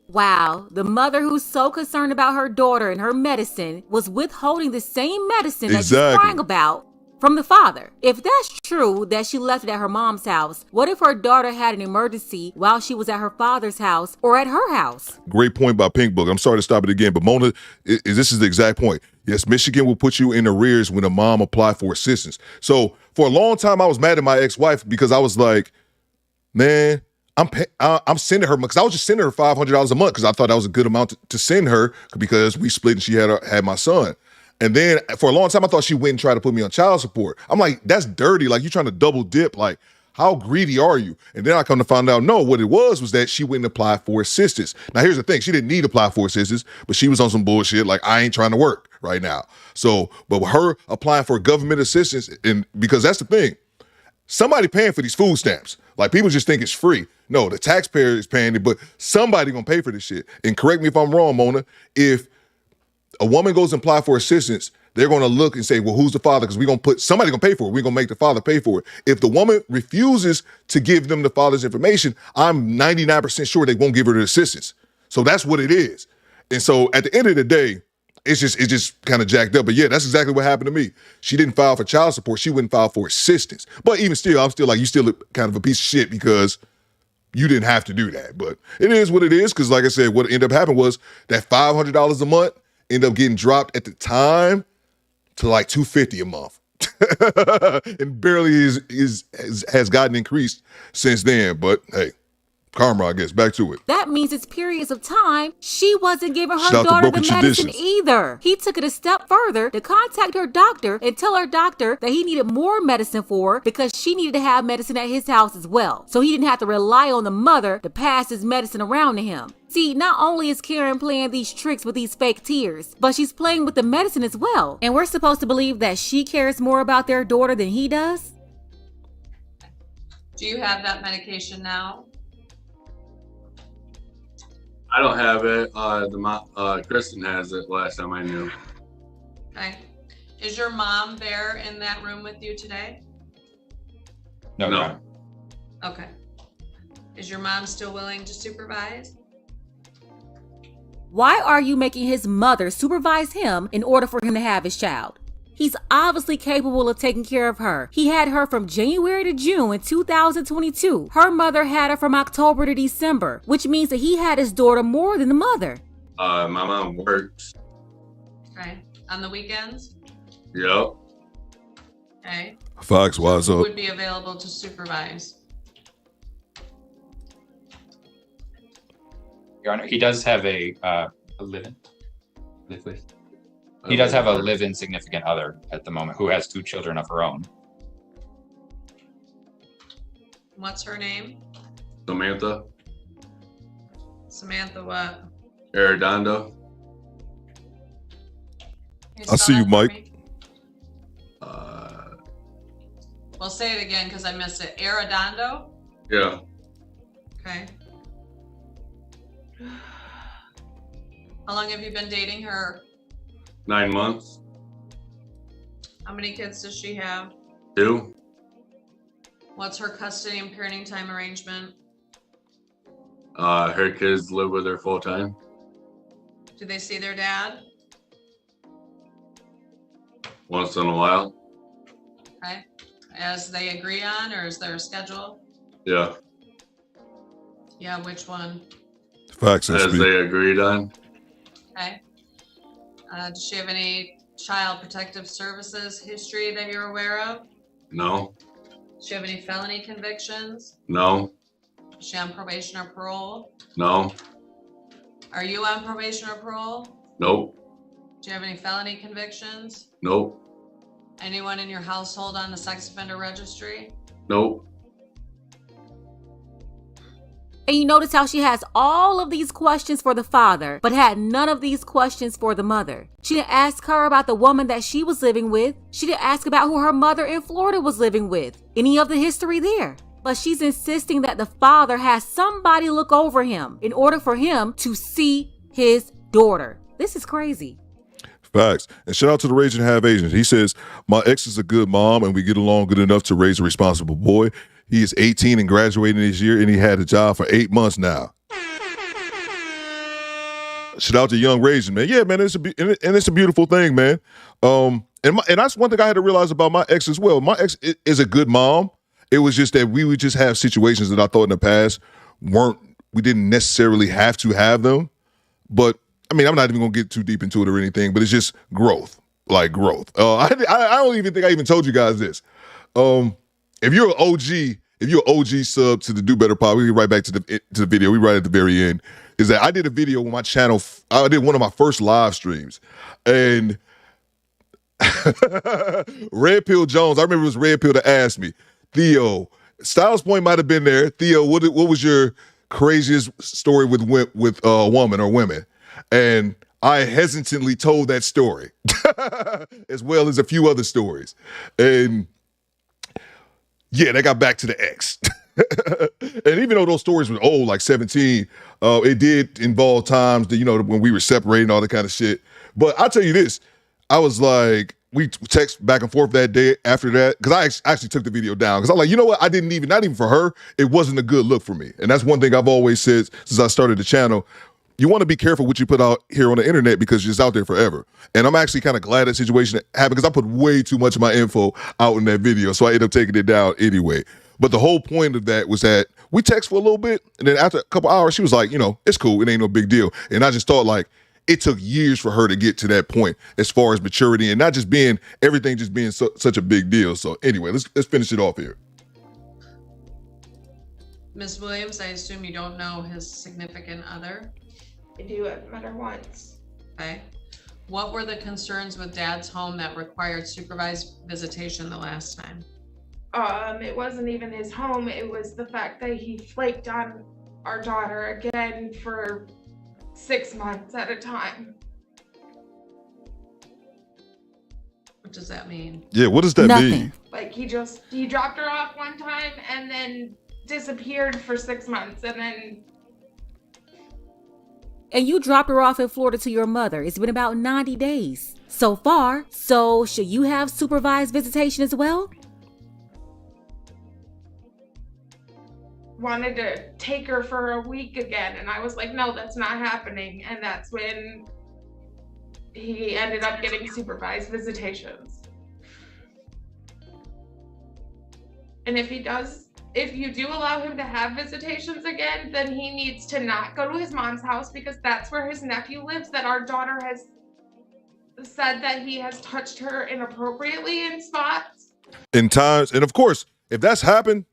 Wow, the mother who's so concerned about her daughter and her medicine was withholding the same medicine that she's crying about from the father. If that's true that she left it at her mom's house, what if her daughter had an emergency while she was at her father's house or at her house? Great point by Pink Book. I'm sorry to stop it again, but Mona, this is the exact point. Yes, Michigan will put you in arrears when a mom apply for assistance. So for a long time, I was mad at my ex-wife because I was like, man, I'm sending her, because I was just sending her $500 a month because I thought that was a good amount to send her, because we split and she had my son. And then for a long time, I thought she went and tried to put me on child support. I'm like, that's dirty. Like, you're trying to double dip. Like, how greedy are you? And then I come to find out, no, what it was that she went and applied for assistance. Now, here's the thing. She didn't need to apply for assistance, but she was on some bullshit. Like, I ain't trying to work right now. So, but with her applying for government assistance, and because that's the thing, somebody paying for these food stamps. Like, people just think it's free. No, the taxpayer is paying it, but somebody gonna pay for this shit. And correct me if I'm wrong, Mona, if a woman goes and apply for assistance, they're going to look and say, well, who's the father? Because somebody going to pay for it. We're going to make the father pay for it. If the woman refuses to give them the father's information, I'm 99% sure they won't give her the assistance. So that's what it is. And so at the end of the day, it's just kind of jacked up. But yeah, that's exactly what happened to me. She didn't file for child support. She wouldn't file for assistance. But even still, I'm still like, you still kind of a piece of shit because you didn't have to do that. But it is what it is, because like I said, what ended up happening was that $500 a month ended up getting dropped at the time to like $250 a month. And barely has gotten increased since then. But hey, Karma, I guess. Back to it. That means it's periods of time she wasn't giving her Shout out to daughter the Broken medicine Traditions. either. He took it a step further to contact her doctor and tell her doctor that he needed more medicine for her because she needed to have medicine at his house as well. So he didn't have to rely on the mother to pass his medicine around to him. See, not only is Karen playing these tricks with these fake tears, but she's playing with the medicine as well. And we're supposed to believe that she cares more about their daughter than he does? Do you have that medication now? I don't have it. Kristen has it last time I knew. Okay. Is your mom there in that room with you today? No. Okay. Is your mom still willing to supervise? Why are you making his mother supervise him in order for him to have his child? He's obviously capable of taking care of her. He had her from January to June in 2022. Her mother had her from October to December, which means that he had his daughter more than the mother. My mom works. Okay. On the weekends? Yep. Okay. Fox, wise Who up. would be available to supervise? Your Honor, he does have a live-in. Live with. He does have a live-in significant other at the moment who has 2 children of her own. What's her name? Samantha Samantha what? Arredondo. Can I see spell you, that for Mike. me? Well, say it again because I missed it. Arredondo? Yeah. Okay. How long have you been dating her? 9 months. How many kids does she have? 2. What's her custody and parenting time arrangement? Her kids live with her full time. Do they see their dad? Once in a while. Okay. As they agree on, or is there a schedule? Yeah. Yeah, which one? Facts, As SB. they agreed on. Okay. Does she have any child protective services history that you're aware of? No. Does she have any felony convictions? No. Is she on probation or parole? No. Are you on probation or parole? Nope. Do you have any felony convictions? Nope. Anyone in your household on the sex offender registry? Nope. And you notice how she has all of these questions for the father, but had none of these questions for the mother. She didn't ask her about the woman that she was living with. She didn't ask about who her mother in Florida was living with. Any of the history there. But she's insisting that the father has somebody look over him in order for him to see his daughter. This is crazy. Facts. And shout out to the Raging Half Asian. He says, my ex is a good mom and we get along good enough to raise a responsible boy. He is 18 and graduating this year and he had a job for 8 months now. Shout out to Young Raging, man. Yeah, man, it's a beautiful thing, man. And that's one thing I had to realize about my ex as well. My ex is a good mom. It was just that we would just have situations that I thought in the past we didn't necessarily have to have them. But I mean, I'm not even gonna get too deep into it or anything, but it's just growth, like growth. I don't even think I even told you guys this. If you're an OG sub to the DoBetterPod, we get right back to the video. We right at the very end. Is that I did a video on my channel. I did one of my first live streams, and Red Pill Jones. I remember it was Red Pill that asked me, Theo, Styles Point might have been there. Theo, what was your craziest story with a woman or women? And I hesitantly told that story, as well as a few other stories. And yeah, they got back to the ex. And even though those stories were old, like 17, it did involve times that, when we were separating, all that kind of shit. But I'll tell you this, I was like, we text back and forth that day after that, because I actually took the video down. Because I'm like, you know what? Not even for her, it wasn't a good look for me. And that's one thing I've always said since I started the channel. You want to be careful what you put out here on the internet because it's out there forever. And I'm actually kind of glad that situation happened because I put way too much of my info out in that video. So I ended up taking it down anyway. But the whole point of that was that we text for a little bit. And then after a couple hours, she was like, it's cool. It ain't no big deal. And I just thought like, it took years for her to get to that point as far as maturity and not just everything just being such a big deal. So anyway, let's finish it off here. Ms. Williams, I assume you don't know his significant other? I do. I've met her once. Okay. What were the concerns with Dad's home that required supervised visitation the last time? It wasn't even his home. It was the fact that he flaked on our daughter again for 6 months at a time. What does that mean? Yeah, what does that mean? Like he dropped her off one time and then disappeared for 6 months and then. And you dropped her off in Florida to your mother. It's been about 90 days so far. So should you have supervised visitation as well? Wanted to take her for a week again, and I was like, no, that's not happening. And that's when he ended up getting supervised visitations. And if you do allow him to have visitations again, then he needs to not go to his mom's house, because that's where his nephew lives, that our daughter has said that he has touched her inappropriately in spots. In times, and of course, if that's happened,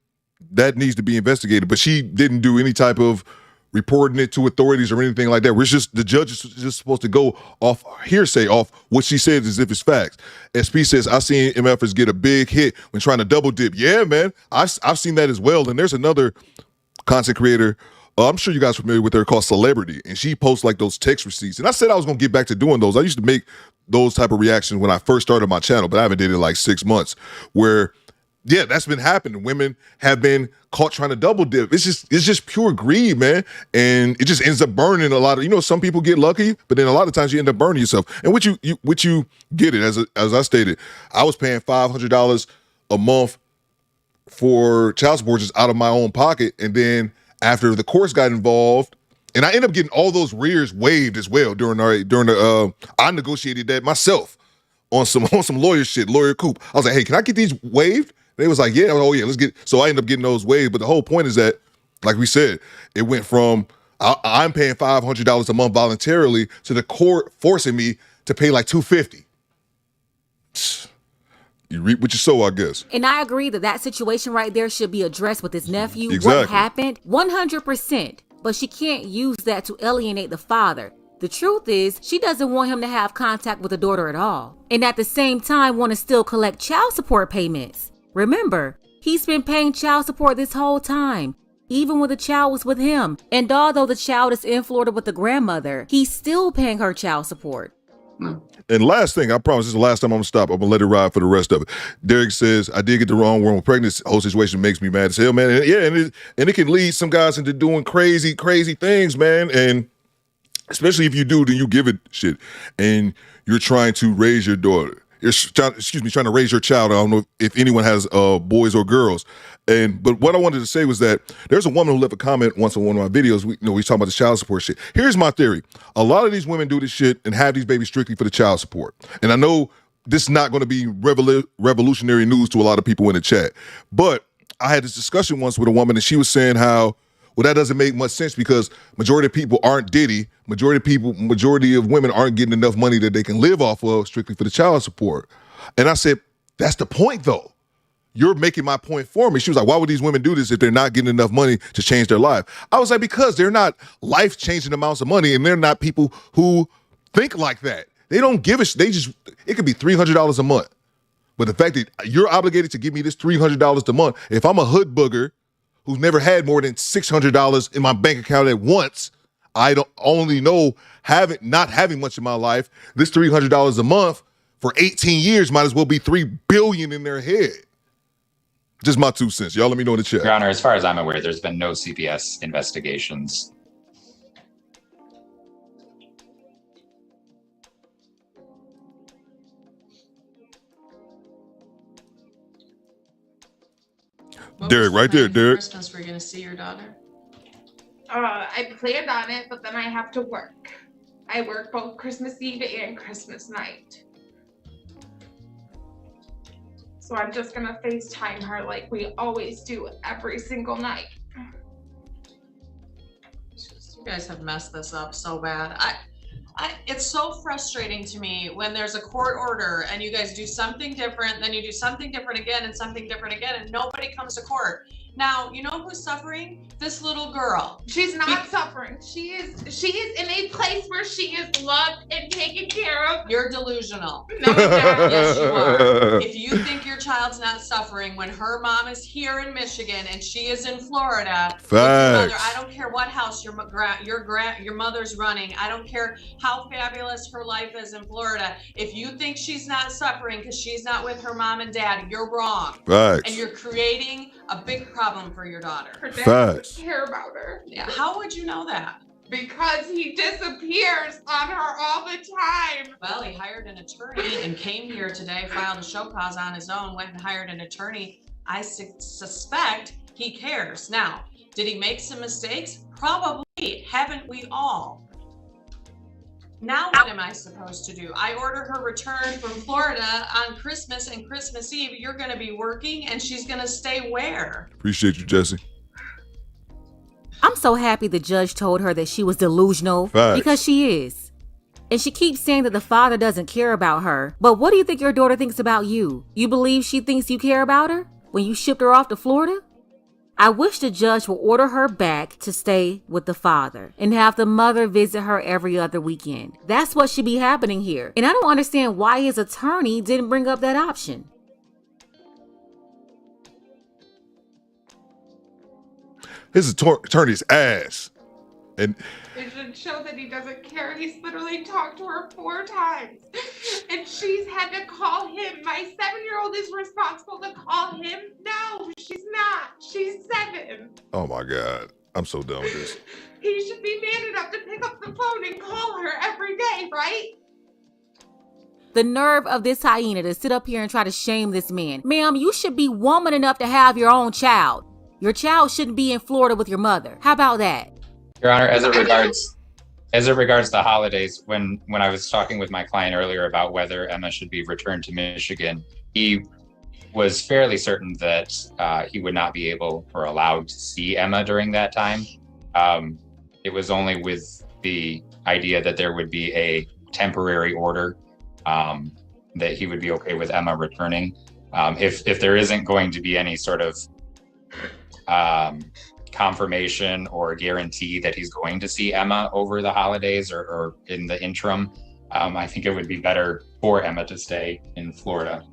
that needs to be investigated. But she didn't do any type of reporting it to authorities or anything like that. We're just, the judge is just supposed to go off hearsay, off what she says as if it's facts. SP says, I seen MFers get a big hit when trying to double dip. Yeah, man, I've seen that as well. And there's another content creator, I'm sure you guys are familiar with her, called Celebrity, and she posts like those text receipts. And I said I was gonna get back to doing those. I used to make those type of reactions when I first started my channel, but I haven't did it in like 6 months, where yeah, that's been happening. Women have been caught trying to double dip. It's just pure greed, man. And it just ends up burning a lot of, some people get lucky, but then a lot of times you end up burning yourself. And what you get it, as I stated, I was paying $500 a month for child support just out of my own pocket. And then after the courts got involved, and I ended up getting all those rears waived as well I negotiated that myself on some lawyer shit, lawyer coop. I was like, hey, can I get these waived? They was like, yeah, oh yeah, let's get. So I ended up getting those waived. But the whole point is that, like we said, it went from I'm paying $500 a month voluntarily to the court forcing me to pay like $250. You reap what you sow, I guess. And I agree that situation right there should be addressed with his nephew. Exactly. What happened? 100%. But she can't use that to alienate the father. The truth is, she doesn't want him to have contact with the daughter at all. And at the same time, want to still collect child support payments. Remember, he's been paying child support this whole time, even when the child was with him. And although the child is in Florida with the grandmother, he's still paying her child support. And last thing, I promise this is the last time I'm gonna stop. I'm gonna let it ride for the rest of it. Derek says, I did get the wrong word with pregnancy. The whole situation makes me mad as hell, man. And yeah, and it can lead some guys into doing crazy things, man. And especially if you do, then you give it shit. And you're trying to raise your daughter. Trying to raise your child. I don't know if anyone has boys or girls. But what I wanted to say was that there's a woman who left a comment once on one of my videos. We talking about the child support shit. Here's my theory. A lot of these women do this shit and have these babies strictly for the child support. And I know this is not going to be revolutionary news to a lot of people in the chat. But I had this discussion once with a woman, and she was saying how, well, that doesn't make much sense because majority of people aren't Diddy. Majority of women aren't getting enough money that they can live off of strictly for the child support. And I said, that's the point though. You're making my point for me. She was like, why would these women do this if they're not getting enough money to change their life? I was like, because they're not life-changing amounts of money, and they're not people who think like that. They don't give a shit. It could be $300 a month. But the fact that you're obligated to give me this $300 a month, if I'm a hood booger who's never had more than $600 in my bank account at once, I don't only know not having much in my life, this $300 a month for 18 years might as well be $3 billion in their head. Just my 2 cents. Y'all let me know in the chat. Your Honor, as far as I'm aware, there's been no CPS investigations. Derek, right there, Derek. Christmas, we're gonna see your daughter. I planned on it, but then I have to work. I work both Christmas Eve and Christmas night. So I'm just gonna FaceTime her like we always do every single night. You guys have messed this up so bad. It's so frustrating to me when there's a court order and you guys do something different, then you do something different again and something different again, and nobody comes to court. Now, you know who's suffering? This little girl. She's not suffering. She is in a place where she is loved and taken care of. You're delusional. No, I'm not. Yes, you are. If you think your child's not suffering when her mom is here in Michigan and she is in Florida, with your mother, I don't care what house your mother's running. I don't care how fabulous her life is in Florida. If you think she's not suffering because she's not with her mom and dad, you're wrong. Facts. And you're creating a big problem for your daughter. Her dad Facts. doesn't care about her. Yeah. How would you know that? Because he disappears on her all the time. Well, he hired an attorney and came here today, filed a show cause on his own, went and hired an attorney. I suspect he cares. Now, did he make some mistakes? Probably. Haven't we all? Now what am I supposed to do? I order her returned from Florida on Christmas and Christmas Eve. You're going to be working and she's going to stay where? Appreciate you, Jesse. I'm so happy the judge told her that she was delusional. Facts. Because she is. And she keeps saying that the father doesn't care about her. But what do you think your daughter thinks about you? You believe she thinks you care about her when you shipped her off to Florida? I wish the judge would order her back to stay with the father and have the mother visit her every other weekend. That's what should be happening here. And I don't understand why his attorney didn't bring up that option. His attorney's ass. And It should show that he doesn't care. He's literally talked to her 4 times. And she's had to call him. My 7-year-old is responsible to call him. No, she's not. She's 7. oh my God. I'm so done with this. He should be man enough to pick up the phone and call her every day, right? The nerve of this hyena to sit up here and try to shame this man. Ma'am, you should be woman enough to have your own child. Your child shouldn't be in Florida with your mother. How about that? Your Honor, as it regards the holidays, when I was talking with my client earlier about whether Emma should be returned to Michigan, he was fairly certain that he would not be able or allowed to see Emma during that time. It was only with the idea that there would be a temporary order that he would be okay with Emma returning. If there isn't going to be any sort of confirmation or guarantee that he's going to see Emma over the holidays or in the interim, I think it would be better for Emma to stay in Florida.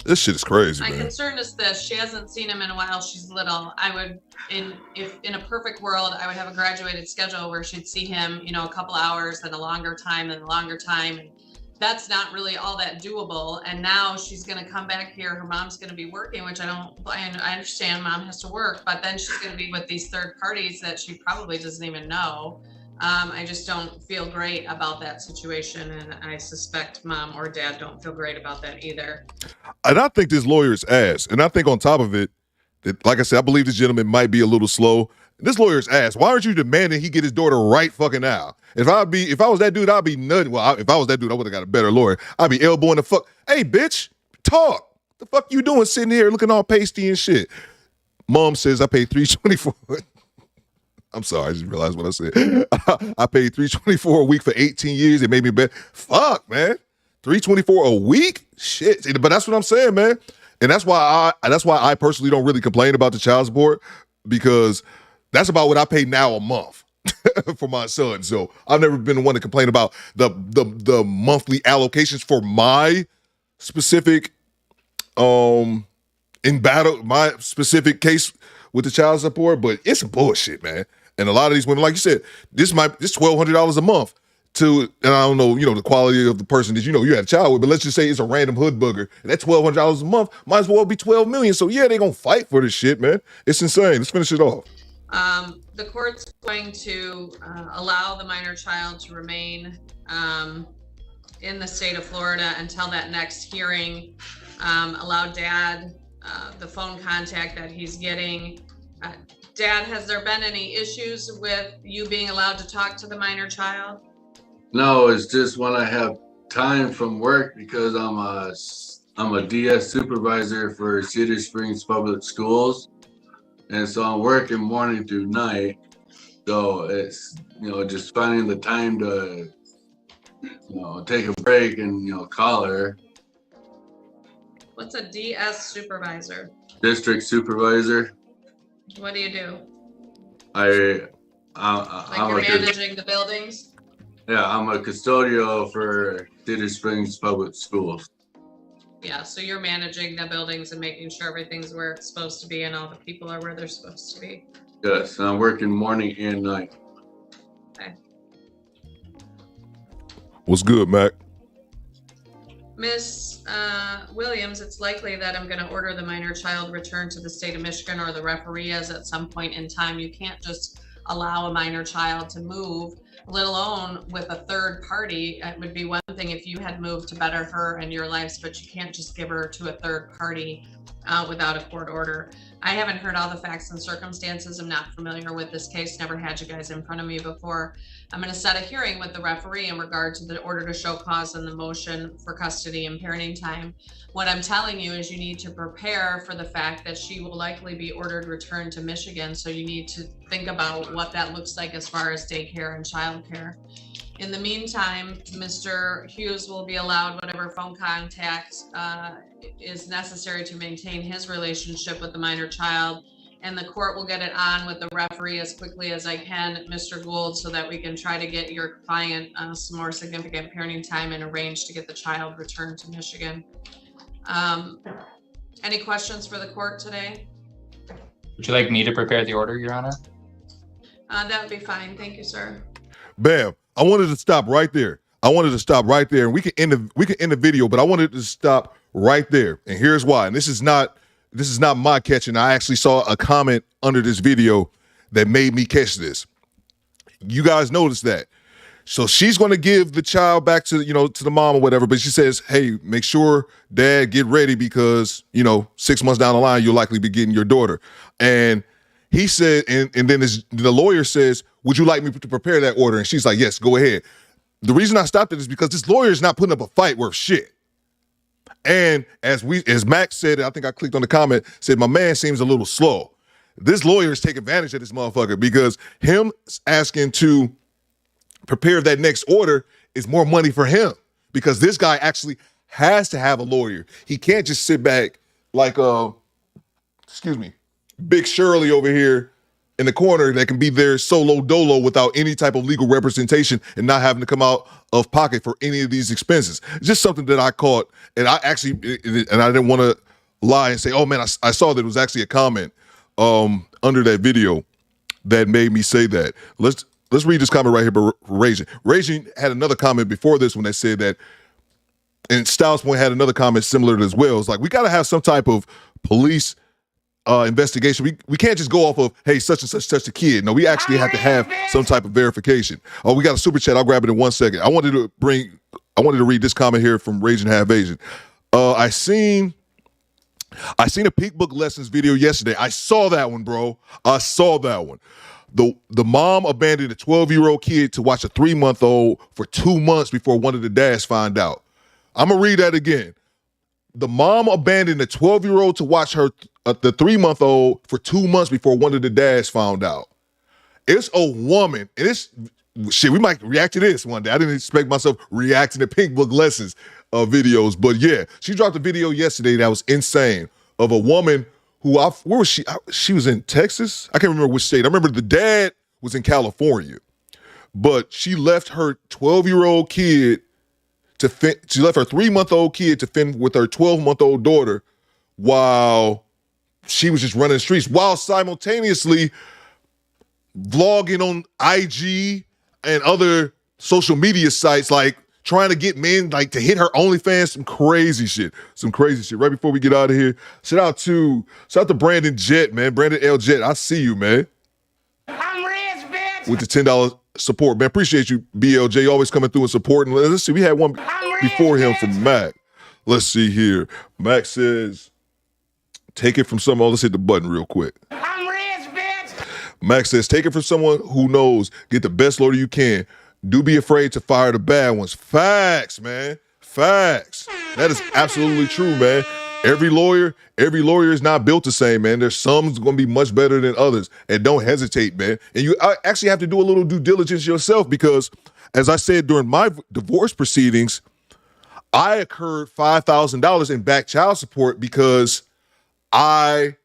This shit is crazy, My man. concern is this: she hasn't seen him in a while. She's little. I would, if in a perfect world, I would have a graduated schedule where she'd see him, a couple hours, then a longer time, then a longer time. And that's not really all that doable. And now she's going to come back here. Her mom's going to be working, which I understand mom has to work, but then she's going to be with these third parties that she probably doesn't even know. I just don't feel great about that situation. And I suspect mom or dad don't feel great about that either. And I think this lawyer's ass. And I think on top of it, that, like I said, I believe this gentleman might be a little slow. This lawyer's ass. Why aren't you demanding he get his daughter right fucking now? If I was that dude, I'd be nutting. Well, if I was that dude, I would have got a better lawyer. I'd be elbowing the fuck. Hey, bitch, talk. The fuck you doing sitting here looking all pasty and shit? Mom says I paid $324. I'm sorry, I just realized what I said. I paid $324 a week for 18 years. It made me bet. Fuck, man. $324 a week? Shit. But that's what I'm saying, man. And that's why I personally don't really complain about the child support, because that's about what I pay now a month for my son. So I've never been the one to complain about the monthly allocations for my specific my specific case with the child support. But it's bullshit, man. And a lot of these women, like you said, this $1,200 a month to, and I don't know, the quality of the person that you had a child with, but let's just say it's a random hood bugger. And that $1,200 a month might as well be $12 million. So yeah, they gonna fight for this shit, man. It's insane. Let's finish it off. The court's going to allow the minor child to remain in the state of Florida until that next hearing. Allow dad the phone contact that he's getting. Dad, has there been any issues with you being allowed to talk to the minor child? No, it's just when I have time from work, because I'm a DS supervisor for Cedar Springs Public Schools. And so I'm working morning through night. So it's, just finding the time to, take a break and, call her. What's a DS supervisor? District supervisor. What do you do? I'm You're managing the buildings? Yeah, I'm a custodial for Cedar Springs Public Schools. Yeah, so you're managing the buildings and making sure everything's where it's supposed to be and all the people are where they're supposed to be. Yes, I'm working morning and night. Okay. What's good, Mac? Miss Williams, it's likely that I'm going to order the minor child returned to the state of Michigan or the referee, as at some point in time you can't just allow a minor child to move, let alone with a third party. It would be one thing if you had moved to better her and your lives, but you can't just give her to a third party without a court order. I haven't heard all the facts and circumstances. I'm not familiar with this case, never had you guys in front of me before. I'm going to set a hearing with the referee in regard to the order to show cause and the motion for custody and parenting time. What I'm telling you is you need to prepare for the fact that she will likely be ordered returned to Michigan. So you need to think about what that looks like as far as daycare and childcare. In the meantime, Mr. Hughes will be allowed whatever phone contact is necessary to maintain his relationship with the minor child, and the court will get it on with the referee as quickly as I can, Mr. Gould, so that we can try to get your client some more significant parenting time and arrange to get the child returned to Michigan. Any questions for the court today? Would you like me to prepare the order, Your Honor? That would be fine. Thank you, sir. Bam. I wanted to stop right there. And we can end the video, but I wanted to stop right there. And here's why. And this is not my catching. I actually saw a comment under this video that made me catch this. You guys noticed that. So she's going to give the child back to the mom or whatever, but she says, hey, make sure dad get ready because, 6 months down the line, you'll likely be getting your daughter. And he said, and then the lawyer says, would you like me to prepare that order? And she's like, yes, go ahead. The reason I stopped it is because this lawyer is not putting up a fight worth shit. And as Max said, I think I clicked on the comment, said my man seems a little slow. This lawyer is taking advantage of this motherfucker because him asking to prepare that next order is more money for him because this guy actually has to have a lawyer. He can't just sit back like, Big Shirley over here in the corner that can be there solo dolo without any type of legal representation and not having to come out of pocket for any of these expenses. Just something that I caught, and I didn't want to lie and say, oh man, I saw that it was actually a comment under that video that made me say that. Let's read this comment right here by Raging. Raging had another comment before this one that said that, and Styles Point had another comment similar to as well. It's like, we got to have some type of police investigation. We can't just go off of, hey, such and such touched a kid. No, we actually have to have some type of verification. Oh, we got a super chat. I'll grab it in 1 second. I wanted to read this comment here from Raging Half Asian. I seen a Peak Book Lessons video yesterday. I saw that one, bro. I saw that one. The mom abandoned a 12-year-old kid to watch a 3-month-old for 2 months before one of the dads found out. I'm going to read that again. The mom abandoned a 12-year-old to watch the 3-month-old for 2 months before one of the dads found out. It's a woman, and it's shit. We might react to this one day. I didn't expect myself reacting to Pink Book Lessons videos, but yeah, she dropped a video yesterday that was insane of a woman who where was she? She was in Texas. I can't remember which state. I remember the dad was in California, but she left her 12-year-old kid she left her 3-month-old kid to fend with her 12-month-old daughter while she was just running the streets, while simultaneously vlogging on IG and other social media sites, like trying to get men like to hit her OnlyFans, some crazy shit. Right before we get out of here, shout out to Brandon Jett, man. Brandon L. Jett, I see you, man. I'm rich, bitch. With the $10 support, man. Appreciate you, BLJ, always coming through and supporting. Let's see, we had one before him from Mac. Let's see here. Mac says, take it from someone. Let's hit the button real quick. I'm rich, bitch. Mac says, take it from someone who knows. Get the best lawyer you can. Do be afraid to fire the bad ones. Facts, man. Facts. That is absolutely true, man. Every lawyer is not built the same, man. There's some going to be much better than others. And don't hesitate, man. And you actually have to do a little due diligence yourself because, as I said during my divorce proceedings, I incurred $5,000 in back child support because I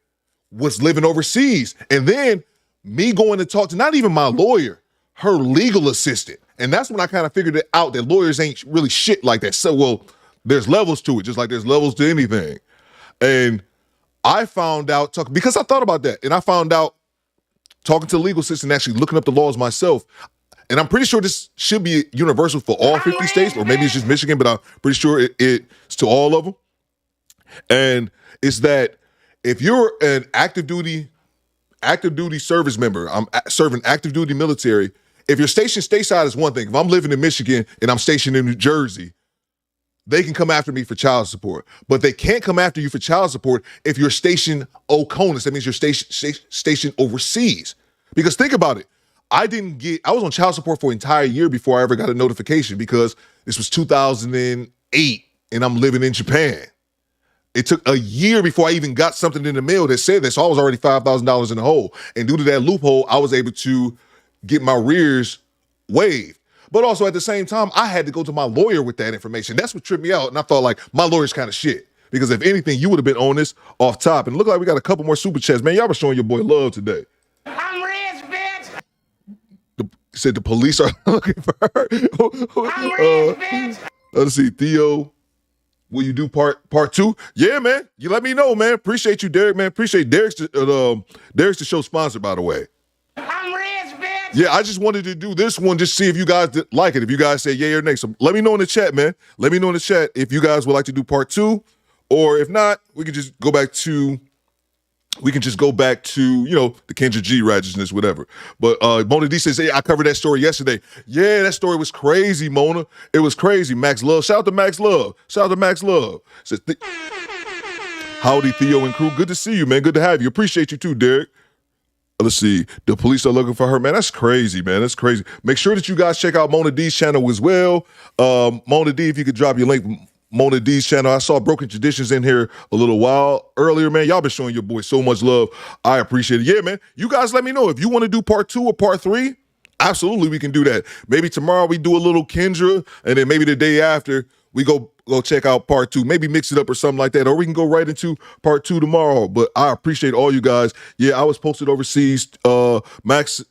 was living overseas. And then me going to talk to not even my lawyer, her legal assistant. And that's when I kind of figured it out that lawyers ain't really shit like that. So, well, there's levels to it, just like there's levels to anything. And I found out, because I thought about that, and I found out talking to the legal assistant, actually looking up the laws myself, and I'm pretty sure this should be universal for all 50 states, or maybe it's just Michigan, but I'm pretty sure it's to all of them. And it's that if you're an active duty service member, I'm serving active duty military, if you're stationed stateside is one thing. If I'm living in Michigan and I'm stationed in New Jersey, they can come after me for child support. But they can't come after you for child support if you're stationed OCONUS. That means you're stationed overseas. Because think about it. I was on child support for an entire year before I ever got a notification, because this was 2008 and I'm living in Japan. It took a year before I even got something in the mail that said that, so I was already $5,000 in the hole. And due to that loophole, I was able to get my arrears waived. But also at the same time, I had to go to my lawyer with that information. That's what tripped me out. And I thought, like, my lawyer's kind of shit. Because if anything, you would have been on this off top. And look like we got a couple more super chats. Man, y'all been showing your boy love today. I'm rich, bitch. Said the police are looking for her. I'm rich, bitch. Let's see, Theo. Will you do part two? Yeah, man. You let me know, man. Appreciate you, Derek, man. Appreciate Derek's the show sponsor, by the way. I'm rich, bitch. Yeah, I just wanted to do this one, just see if you guys like it. If you guys say yay or nay. So let me know in the chat, man. Let me know in the chat if you guys would like to do part two, or if not, we can just go back to, the Kendra G righteousness, whatever. But Mona D says, hey, I covered that story yesterday. Yeah, that story was crazy, Mona. It was crazy. Max Love. Shout out to Max Love. Says, howdy, Theo and crew. Good to see you, man. Good to have you. Appreciate you too, Derek. Let's see. The police are looking for her, man. That's crazy, man. That's crazy. Make sure that you guys check out Mona D's channel as well. Mona D, if you could drop your link, Mona D's channel. I saw Broken Traditions in here a little while earlier, man. Y'all been showing your boy so much love. I appreciate it. Yeah, man. You guys let me know if you want to do part 2 or part 3. Absolutely, we can do that. Maybe tomorrow we do a little Kendra, and then maybe the day after we go check out part 2. Maybe mix it up or something like that, or we can go right into part 2 tomorrow. But I appreciate all you guys. Yeah, I was posted overseas. Max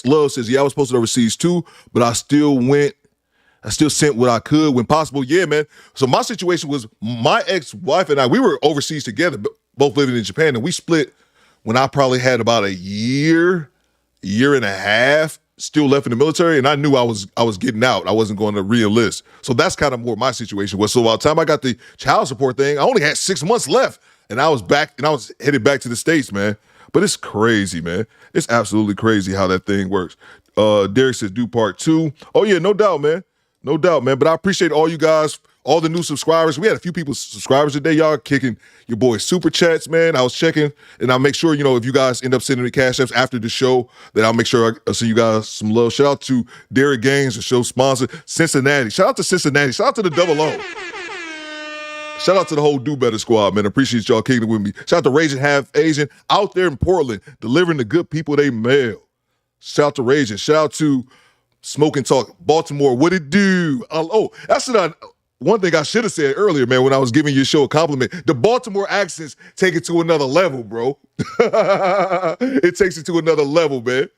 Love says, yeah, I was posted overseas too, but I still sent what I could when possible. Yeah, man. So my situation was my ex-wife and I, we were overseas together, both living in Japan, and we split when I probably had about a year and a half still left in the military, and I knew I was getting out. I wasn't going to re-enlist. So that's kind of more my situation was. So by the time I got the child support thing, I only had 6 months left, and I was back, and I was headed back to the States, man. But it's crazy, man. It's absolutely crazy how that thing works. Derek says, do part 2. Oh, yeah, no doubt, man. No doubt, man. But I appreciate all you guys, all the new subscribers. We had a few people subscribers today. Y'all kicking your boy super chats, man. I was checking, and I'll make sure, if you guys end up sending me cash apps after the show, then I'll make sure I send you guys some love. Shout out to Derek Gaines, the show sponsor, Cincinnati. Shout out to Cincinnati. Shout out to the Double O. Shout out to the whole Do Better squad, man. Appreciate y'all kicking it with me. Shout out to Raging Half Asian out there in Portland, delivering the good people they mail. Shout out to Raging. Shout out to Smoke and Talk, Baltimore. What it do? That's one thing I should have said earlier, man, when I was giving your show a compliment. The Baltimore accents take it to another level, bro. It takes it to another level, man.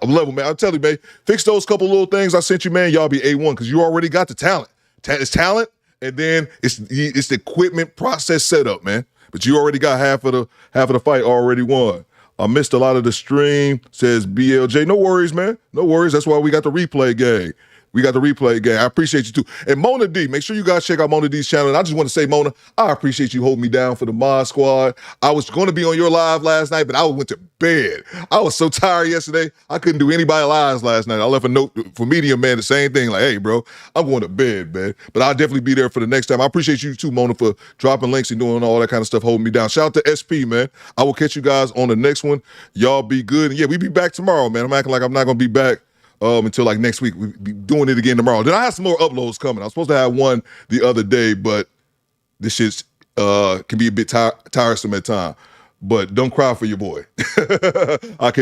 Man. I'm telling you, man, fix those couple little things I sent you, man. Y'all be A1 because you already got the talent. It's talent, and then it's the equipment process setup, man. But you already got half of the fight already won. I missed a lot of the stream, says BLJ. No worries, man. No worries. That's why we got the replay game. I appreciate you too. And Mona D, make sure you guys check out Mona D's channel. And I just want to say, Mona, I appreciate you holding me down for the Mod Squad. I was going to be on your live last night, but I went to bed. I was so tired yesterday, I couldn't do anybody lives last night. I left a note for Medium Man, the same thing, like, hey, bro, I'm going to bed, man. But I'll definitely be there for the next time. I appreciate you too, Mona, for dropping links and doing all that kind of stuff, holding me down. Shout out to SP, man. I will catch you guys on the next one. Y'all be good. And yeah, we be back tomorrow, man. I'm acting like I'm not going to be back until like next week. We'll be doing it again tomorrow. Then I have some more uploads coming. I was supposed to have one the other day, but this shit can be a bit tiresome at times. But don't cry for your boy. I can